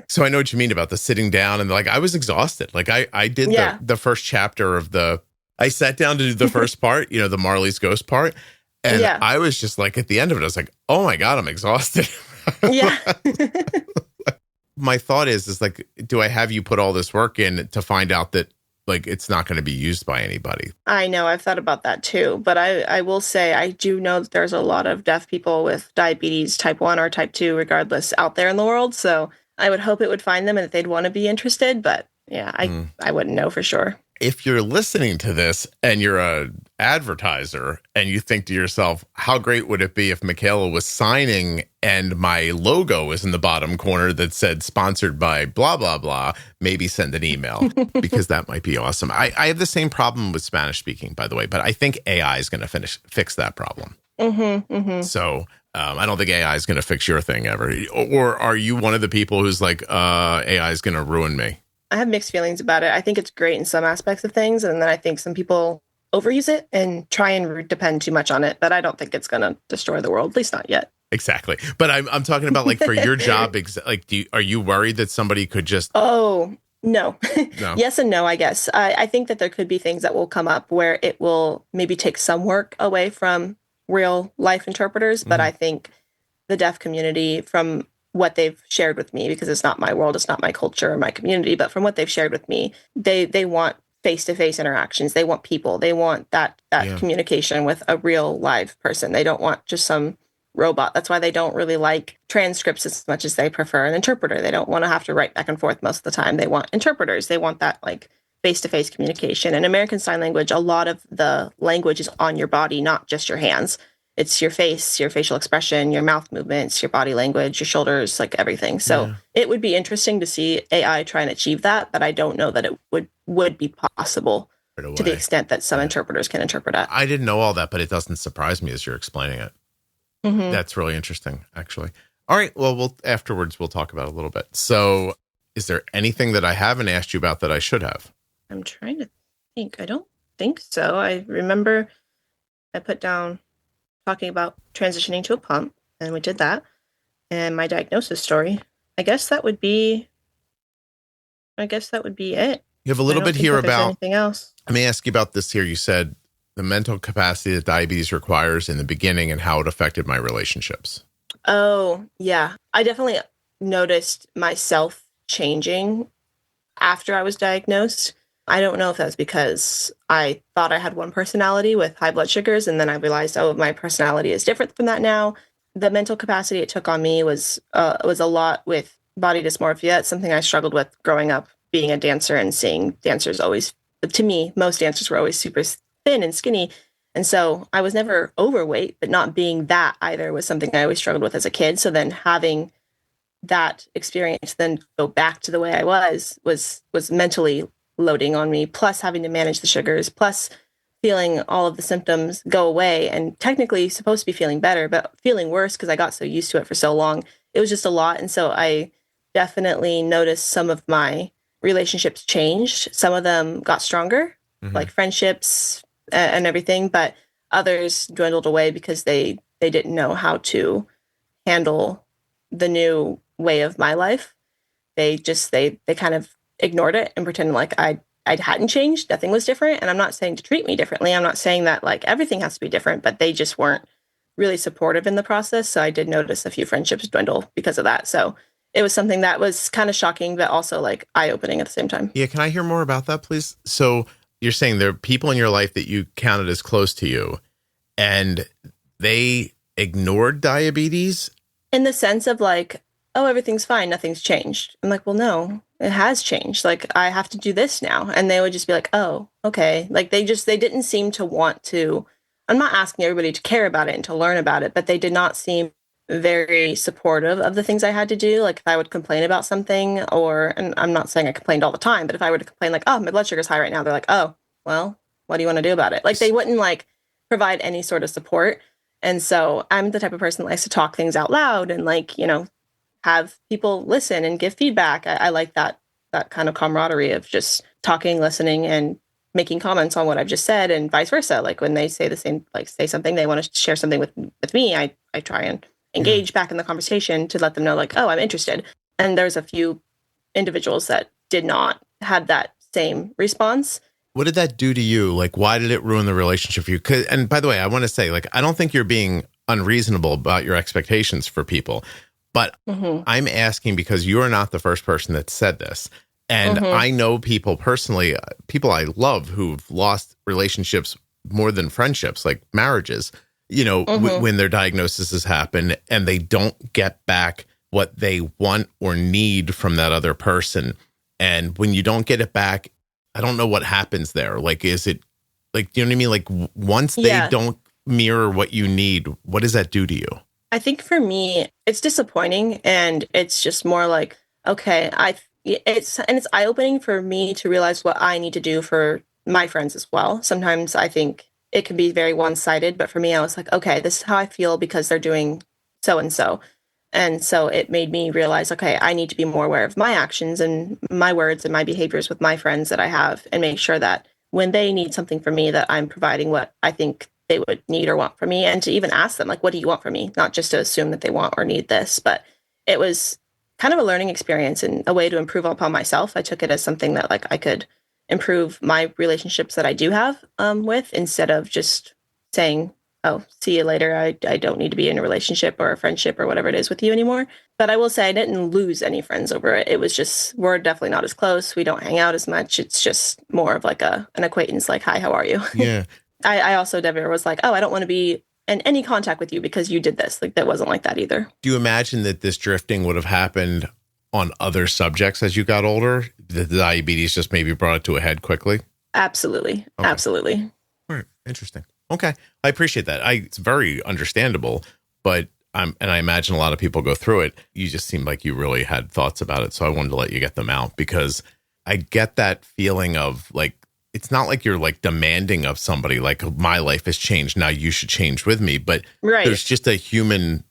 So I know what you mean about the sitting down, and like, I was exhausted. Like I did the first chapter of I sat down to do the first part, you know, the Marley's Ghost part. And I was just like, at the end of it, I was like, oh my God, I'm exhausted. Yeah. my thought is like, do I have you put all this work in to find out that like it's not going to be used by anybody? I know, I've thought about that too, but I will say I do know that there's a lot of deaf people with diabetes type 1 or type 2 regardless out there in the world, so I would hope it would find them and that they'd want to be interested, but yeah, I wouldn't know for sure. If you're listening to this and you're a advertiser and you think to yourself, how great would it be if Michaela was signing and my logo was in the bottom corner that said sponsored by blah, blah, blah, maybe send an email because that might be awesome. I have the same problem with Spanish speaking, by the way, but I think AI is going to fix that problem. So I don't think AI is going to fix your thing ever. Or are you one of the people who's like, AI is going to ruin me? I have mixed feelings about it. I think it's great in some aspects of things, and then I think some people overuse it and try and depend too much on it, but I don't think it's going to destroy the world, at least not yet. Exactly. But I'm talking about like for your job, like, are you worried that somebody could just... Oh, no. No. Yes and no, I guess. I think that there could be things that will come up where it will maybe take some work away from real life interpreters, but I think the deaf community, from what they've shared with me, because it's not my world, it's not my culture or my community, but from what they've shared with me, they want face-to-face interactions. They want people. They want that communication with a real live person. They don't want just some robot. That's why they don't really like transcripts as much as they prefer an interpreter. They don't want to have to write back and forth most of the time. They want interpreters. They want that like face-to-face communication. In American Sign Language, a lot of the language is on your body, not just your hands. It's your face, your facial expression, your mouth movements, your body language, your shoulders, like everything. So it would be interesting to see AI try and achieve that, but I don't know that it would be possible to the extent that some interpreters can interpret it. I didn't know all that, but it doesn't surprise me as you're explaining it. That's really interesting, actually. All right. Well, afterwards, we'll talk about it a little bit. So is there anything that I haven't asked you about that I should have? I'm trying to think. I don't think so. I remember I put down talking about transitioning to a pump, and we did that, and my diagnosis story. I guess that would be it. You have a little bit here about anything else. Let me ask you about this here. You said the mental capacity that diabetes requires in the beginning and how it affected my relationships. Oh, yeah. I definitely noticed myself changing after I was diagnosed. I don't know if that's because I thought I had one personality with high blood sugars, and then I realized, oh, my personality is different from that now. The mental capacity it took on me was a lot with body dysmorphia. It's something I struggled with growing up, being a dancer and seeing dancers always, to me, most dancers were always super thin and skinny. And so I was never overweight, but not being that either was something I always struggled with as a kid. So then having that experience then go back to the way I was mentally loading on me, plus having to manage the sugars, plus feeling all of the symptoms go away and technically supposed to be feeling better, but feeling worse because I got so used to it for so long. It was just a lot. And so I definitely noticed some of my relationships changed. Some of them got stronger, like friendships and everything, but others dwindled away because they didn't know how to handle the new way of my life. They kind of ignored it and pretended like I hadn't changed. Nothing was different. And I'm not saying to treat me differently. I'm not saying that like everything has to be different, but they just weren't really supportive in the process. So I did notice a few friendships dwindle because of that. So it was something that was kind of shocking, but also like eye-opening at the same time. Yeah. Can I hear more about that, please? So you're saying there are people in your life that you counted as close to you and they ignored diabetes? In the sense of like, oh, everything's fine. Nothing's changed. I'm like, well, no, it has changed. Like, I have to do this now. And they would just be like, oh, okay. Like, they didn't seem to want to. I'm not asking everybody to care about it and to learn about it, but they did not seem very supportive of the things I had to do. Like, if I would complain about something, and I'm not saying I complained all the time, but if I were to complain like, oh, my blood sugar's high right now, they're like, oh, well, what do you want to do about it? Like, they wouldn't like provide any sort of support. And so I'm the type of person that likes to talk things out loud and like, have people listen and give feedback. I like that kind of camaraderie of just talking, listening, and making comments on what I've just said, and vice versa. Like when they say the same, like say something, they want to share something with me, I try and engage back in the conversation to let them know like, oh, I'm interested. And there's a few individuals that did not have that same response. What did that do to you? Like, why did it ruin the relationship for you? And by the way, I want to say, like, I don't think you're being unreasonable about your expectations for people. But I'm asking because you are not the first person that said this. And I know people personally, people I love who've lost relationships more than friendships, like marriages, you know, when their diagnosis has happened and they don't get back what they want or need from that other person. And when you don't get it back, I don't know what happens there. Like, is it like, you know what I mean? Like once they don't mirror what you need, what does that do to you? I think for me, it's disappointing, and it's just more like, okay, it's eye-opening for me to realize what I need to do for my friends as well. Sometimes I think it can be very one-sided, but for me, I was like, okay, this is how I feel because they're doing so and so. And so it made me realize, okay, I need to be more aware of my actions and my words and my behaviors with my friends that I have, and make sure that when they need something from me, that I'm providing what I think they would need or want from me, and to even ask them, like, what do you want from me? Not just to assume that they want or need this, but it was kind of a learning experience and a way to improve upon myself. I took it as something that like I could improve my relationships that I do have with, instead of just saying, oh, see you later. I don't need to be in a relationship or a friendship or whatever it is with you anymore. But I will say I didn't lose any friends over it. It was just, we're definitely not as close. We don't hang out as much. It's just more of like an acquaintance, like, hi, how are you? Yeah. I also never was like, oh, I don't want to be in any contact with you because you did this. Like, that wasn't like that either. Do you imagine that this drifting would have happened on other subjects as you got older? The diabetes just maybe brought it to a head quickly? Absolutely. Okay. Absolutely. All right. Interesting. Okay. I appreciate that. It's very understandable, but and I imagine a lot of people go through it. You just seemed like you really had thoughts about it. So I wanted to let you get them out, because I get that feeling of like, it's not like you're like demanding of somebody, like, my life has changed, now you should change with me. But there's just a human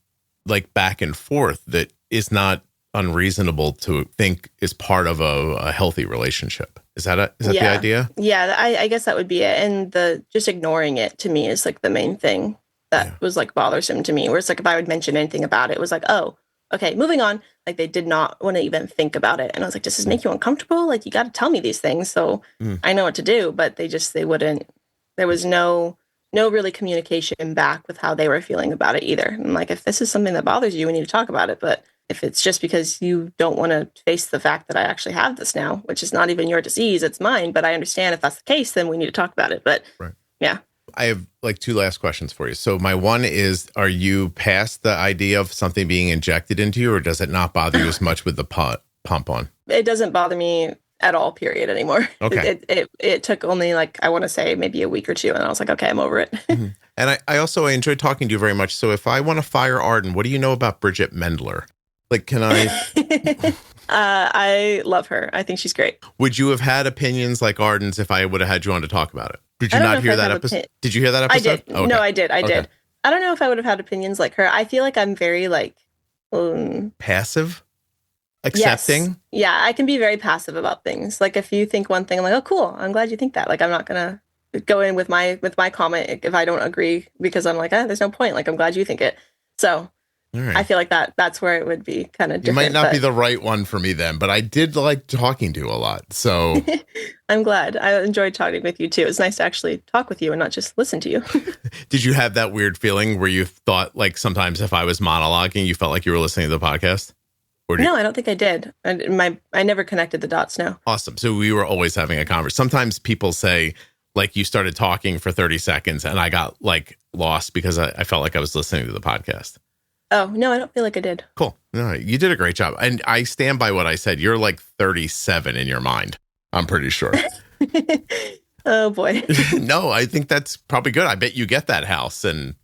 like back and forth that is not unreasonable to think is part of a healthy relationship. Is that the idea? Yeah, I guess that would be it. And just ignoring it to me is like the main thing that was like bothersome to me. Where it's like, if I would mention anything about it, it was like, oh, okay, moving on. Like, they did not want to even think about it. And I was like, does this make you uncomfortable? Like, you got to tell me these things so I know what to do. But they wouldn't. There was no really communication back with how they were feeling about it either. And like, if this is something that bothers you, we need to talk about it. But if it's just because you don't want to face the fact that I actually have this now, which is not even your disease, it's mine. But I understand if that's the case, then we need to talk about it. But yeah. I have like two last questions for you. So my one is, are you past the idea of something being injected into you, or does it not bother you as much with the pump on? It doesn't bother me at all, period, anymore. Okay. It took only like, I want to say maybe a week or two, and I was like, okay, I'm over it. And I also enjoyed talking to you very much. So if I want to fire Arden, what do you know about Bridget Mendler? Like, can I? I love her. I think she's great. Would you have had opinions like Arden's if I would have had you on to talk about it? Did you not hear that episode? Did you hear that episode? I did. Okay. No, I did. I did. I don't know if I would have had opinions like her. I feel like I'm very like passive, accepting. Yes. Yeah, I can be very passive about things. Like, if you think one thing, I'm like, oh, cool. I'm glad you think that. Like, I'm not gonna go in with my comment if I don't agree, because I'm like, there's no point. Like, I'm glad you think it. So. Right. I feel like that's where it would be kind of different. You might not be the right one for me then, but I did like talking to you a lot. So I'm glad. I enjoyed talking with you too. It's nice to actually talk with you and not just listen to you. Did you have that weird feeling where you thought like sometimes if I was monologuing, you felt like you were listening to the podcast? No, I don't think I did. I never connected the dots, no. Awesome. So we were always having a conversation. Sometimes people say like you started talking for 30 seconds and I got like lost because I felt like I was listening to the podcast. Oh, no, I don't feel like I did. Cool. All right. You did a great job. And I stand by what I said. You're like 37 in your mind. I'm pretty sure. Oh, boy. No, I think that's probably good. I bet you get that house and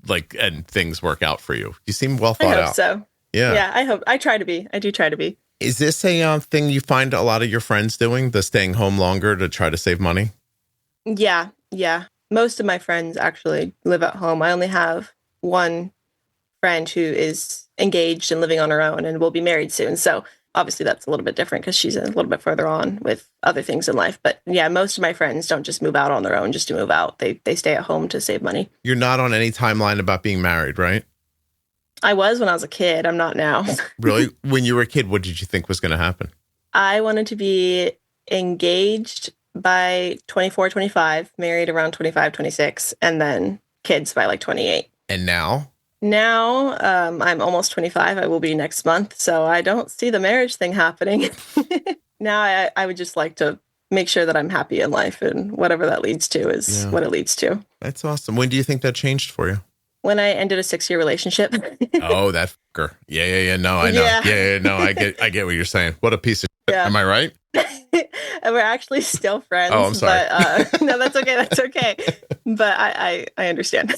things work out for you. You seem well thought out. I hope so. Yeah. Yeah, I hope. I try to be. I do try to be. Is this a thing you find a lot of your friends doing, the staying home longer to try to save money? Yeah. Yeah. Most of my friends actually live at home. I only have one friend who is engaged and living on her own and will be married soon. So obviously that's a little bit different because she's a little bit further on with other things in life. But yeah, most of my friends don't just move out on their own just to move out. They stay at home to save money. You're not on any timeline about being married, right? I was when I was a kid. I'm not now. Really? When you were a kid, what did you think was going to happen? I wanted to be engaged by 24, 25, married around 25, 26, and then kids by like 28. And now? Now, I'm almost 25. I will be next month. So I don't see the marriage thing happening. Now I would just like to make sure that I'm happy in life, and whatever that leads to is what it leads to. That's awesome. When do you think that changed for you? When I ended a 6-year relationship. Oh, that fucker. Yeah. No, I know. Yeah. No, I get what you're saying. What a piece of shit. Am I right? And we're actually still friends. Oh, I'm sorry. But, no, that's okay. That's okay. But I understand.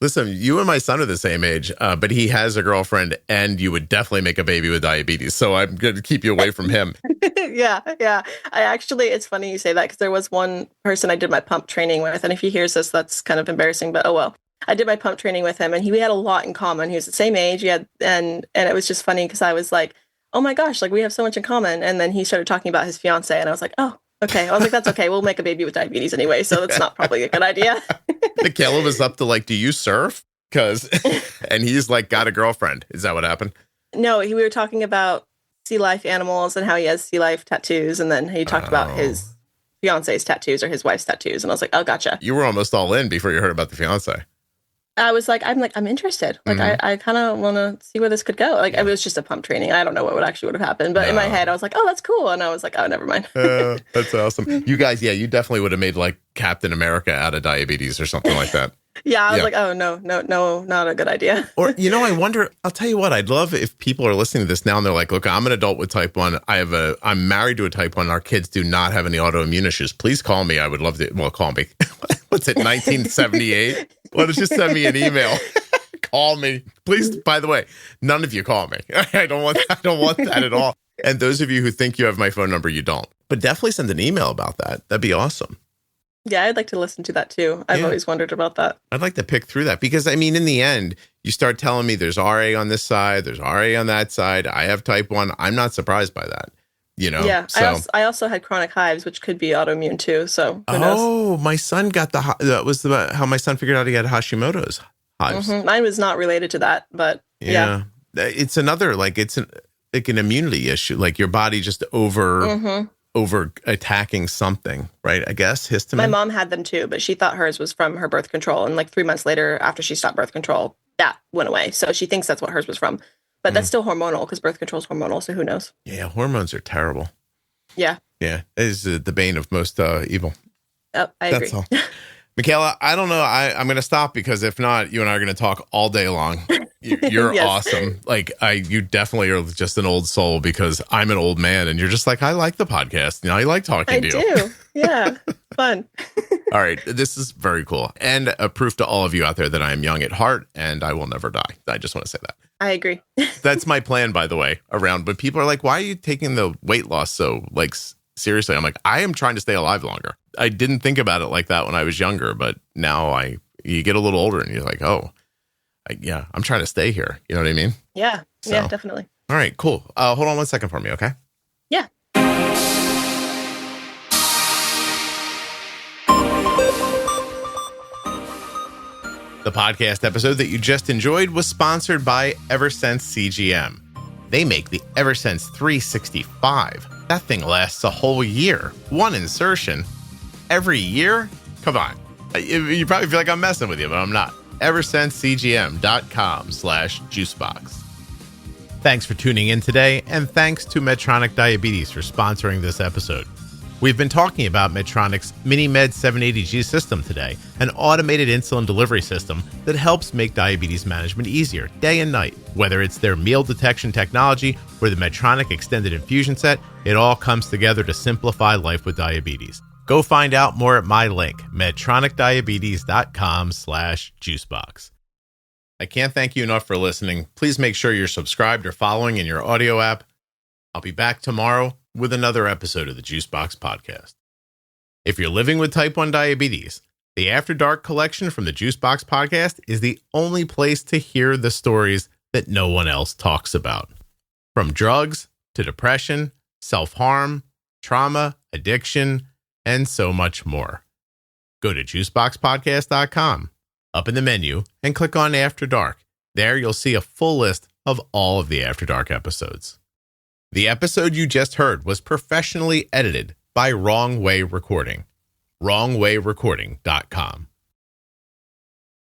Listen, you and my son are the same age, but he has a girlfriend, and you would definitely make a baby with diabetes. So I'm going to keep you away from him. Yeah. It's funny you say that, because there was one person I did my pump training with, and if he hears this, that's kind of embarrassing, but oh well. I did my pump training with him, and we had a lot in common. He was the same age. And it was just funny because I was like, oh my gosh, like we have so much in common. And then he started talking about his fiance, and I was like, oh, okay. I was like, that's okay. We'll make a baby with diabetes anyway. So it's not probably a good idea. Caleb was up to like, do you surf? And he's like, got a girlfriend. Is that what happened? No, we were talking about sea life animals and how he has sea life tattoos. And then he talked about his fiance's tattoos or his wife's tattoos. And I was like, oh, gotcha. You were almost all in before you heard about the fiance. I was like, I'm interested. Like, I kind of want to see where this could go. Like, it was just a pump training. I don't know what would have happened. But in my head, I was like, oh, that's cool. And I was like, oh, never mind. That's awesome. You guys, you definitely would have made like Captain America out of diabetes or something like that. I was like, oh, no, not a good idea. Or, I wonder, I'll tell you what, I'd love if people are listening to this now and they're like, look, I'm an adult with type 1. I'm married to a type 1. Our kids do not have any autoimmune issues. Please call me. I would love to. Well, call me. What's it, 1978? Why don't you send me an email? Call me. Please, by the way, none of you call me. I don't want that at all. And those of you who think you have my phone number, you don't. But definitely send an email about that. That'd be awesome. Yeah, I'd like to listen to that too. I've always wondered about that. I'd like to pick through that because, I mean, in the end, you start telling me there's RA on this side, there's RA on that side. I have type 1. I'm not surprised by that. Yeah. So, I also had chronic hives, which could be autoimmune too. So who knows? Oh, my son got that was how my son figured out he had Hashimoto's hives. Mm-hmm. Mine was not related to that, but yeah. It's another, like, it's an immunity issue. Like your body just over attacking something, right? I guess histamine. My mom had them too, but she thought hers was from her birth control. And like 3 months later, after she stopped birth control, that went away. So she thinks that's what hers was from. But that's still hormonal because birth control is hormonal. So who knows? Yeah, hormones are terrible. Yeah. Yeah, it is the bane of most evil. Oh, I agree. That's all. Michaela, I don't know. I'm going to stop because if not, you and I are going to talk all day long. You're awesome. Like you definitely are just an old soul because I'm an old man and you're just like, I like the podcast. I like talking to you. I do. Yeah. Fun. All right. This is very cool. And a proof to all of you out there that I am young at heart and I will never die. I just want to say that. I agree. That's my plan, by the way, around when people are like, why are you taking the weight loss so like seriously? I'm like, I am trying to stay alive longer. I didn't think about it like that when I was younger, but now you get a little older and you're like, oh, I'm trying to stay here. You know what I mean? Yeah. So, yeah, definitely. All right, cool. Hold on 1 second for me. Okay. Yeah. The podcast episode that you just enjoyed was sponsored by Eversense CGM. They make the Eversense 365. That thing lasts a whole year. One insertion every year? Come on. You probably feel like I'm messing with you, but I'm not. EversenseCGM.com/juicebox. Thanks for tuning in today, and thanks to Medtronic Diabetes for sponsoring this episode. We've been talking about Medtronic's MiniMed 780G system today, an automated insulin delivery system that helps make diabetes management easier day and night. Whether it's their meal detection technology or the Medtronic extended infusion set, it all comes together to simplify life with diabetes. Go find out more at my link, medtronicdiabetes.com/juicebox. I can't thank you enough for listening. Please make sure you're subscribed or following in your audio app. I'll be back tomorrow with another episode of the Juicebox Podcast. If you're living with type 1 diabetes, the After Dark collection from the Juicebox Podcast is the only place to hear the stories that no one else talks about. From drugs to depression, self-harm, trauma, addiction, and so much more. Go to juiceboxpodcast.com, up in the menu, and click on After Dark. There you'll see a full list of all of the After Dark episodes. The episode you just heard was professionally edited by Wrong Way Recording. WrongWayRecording.com.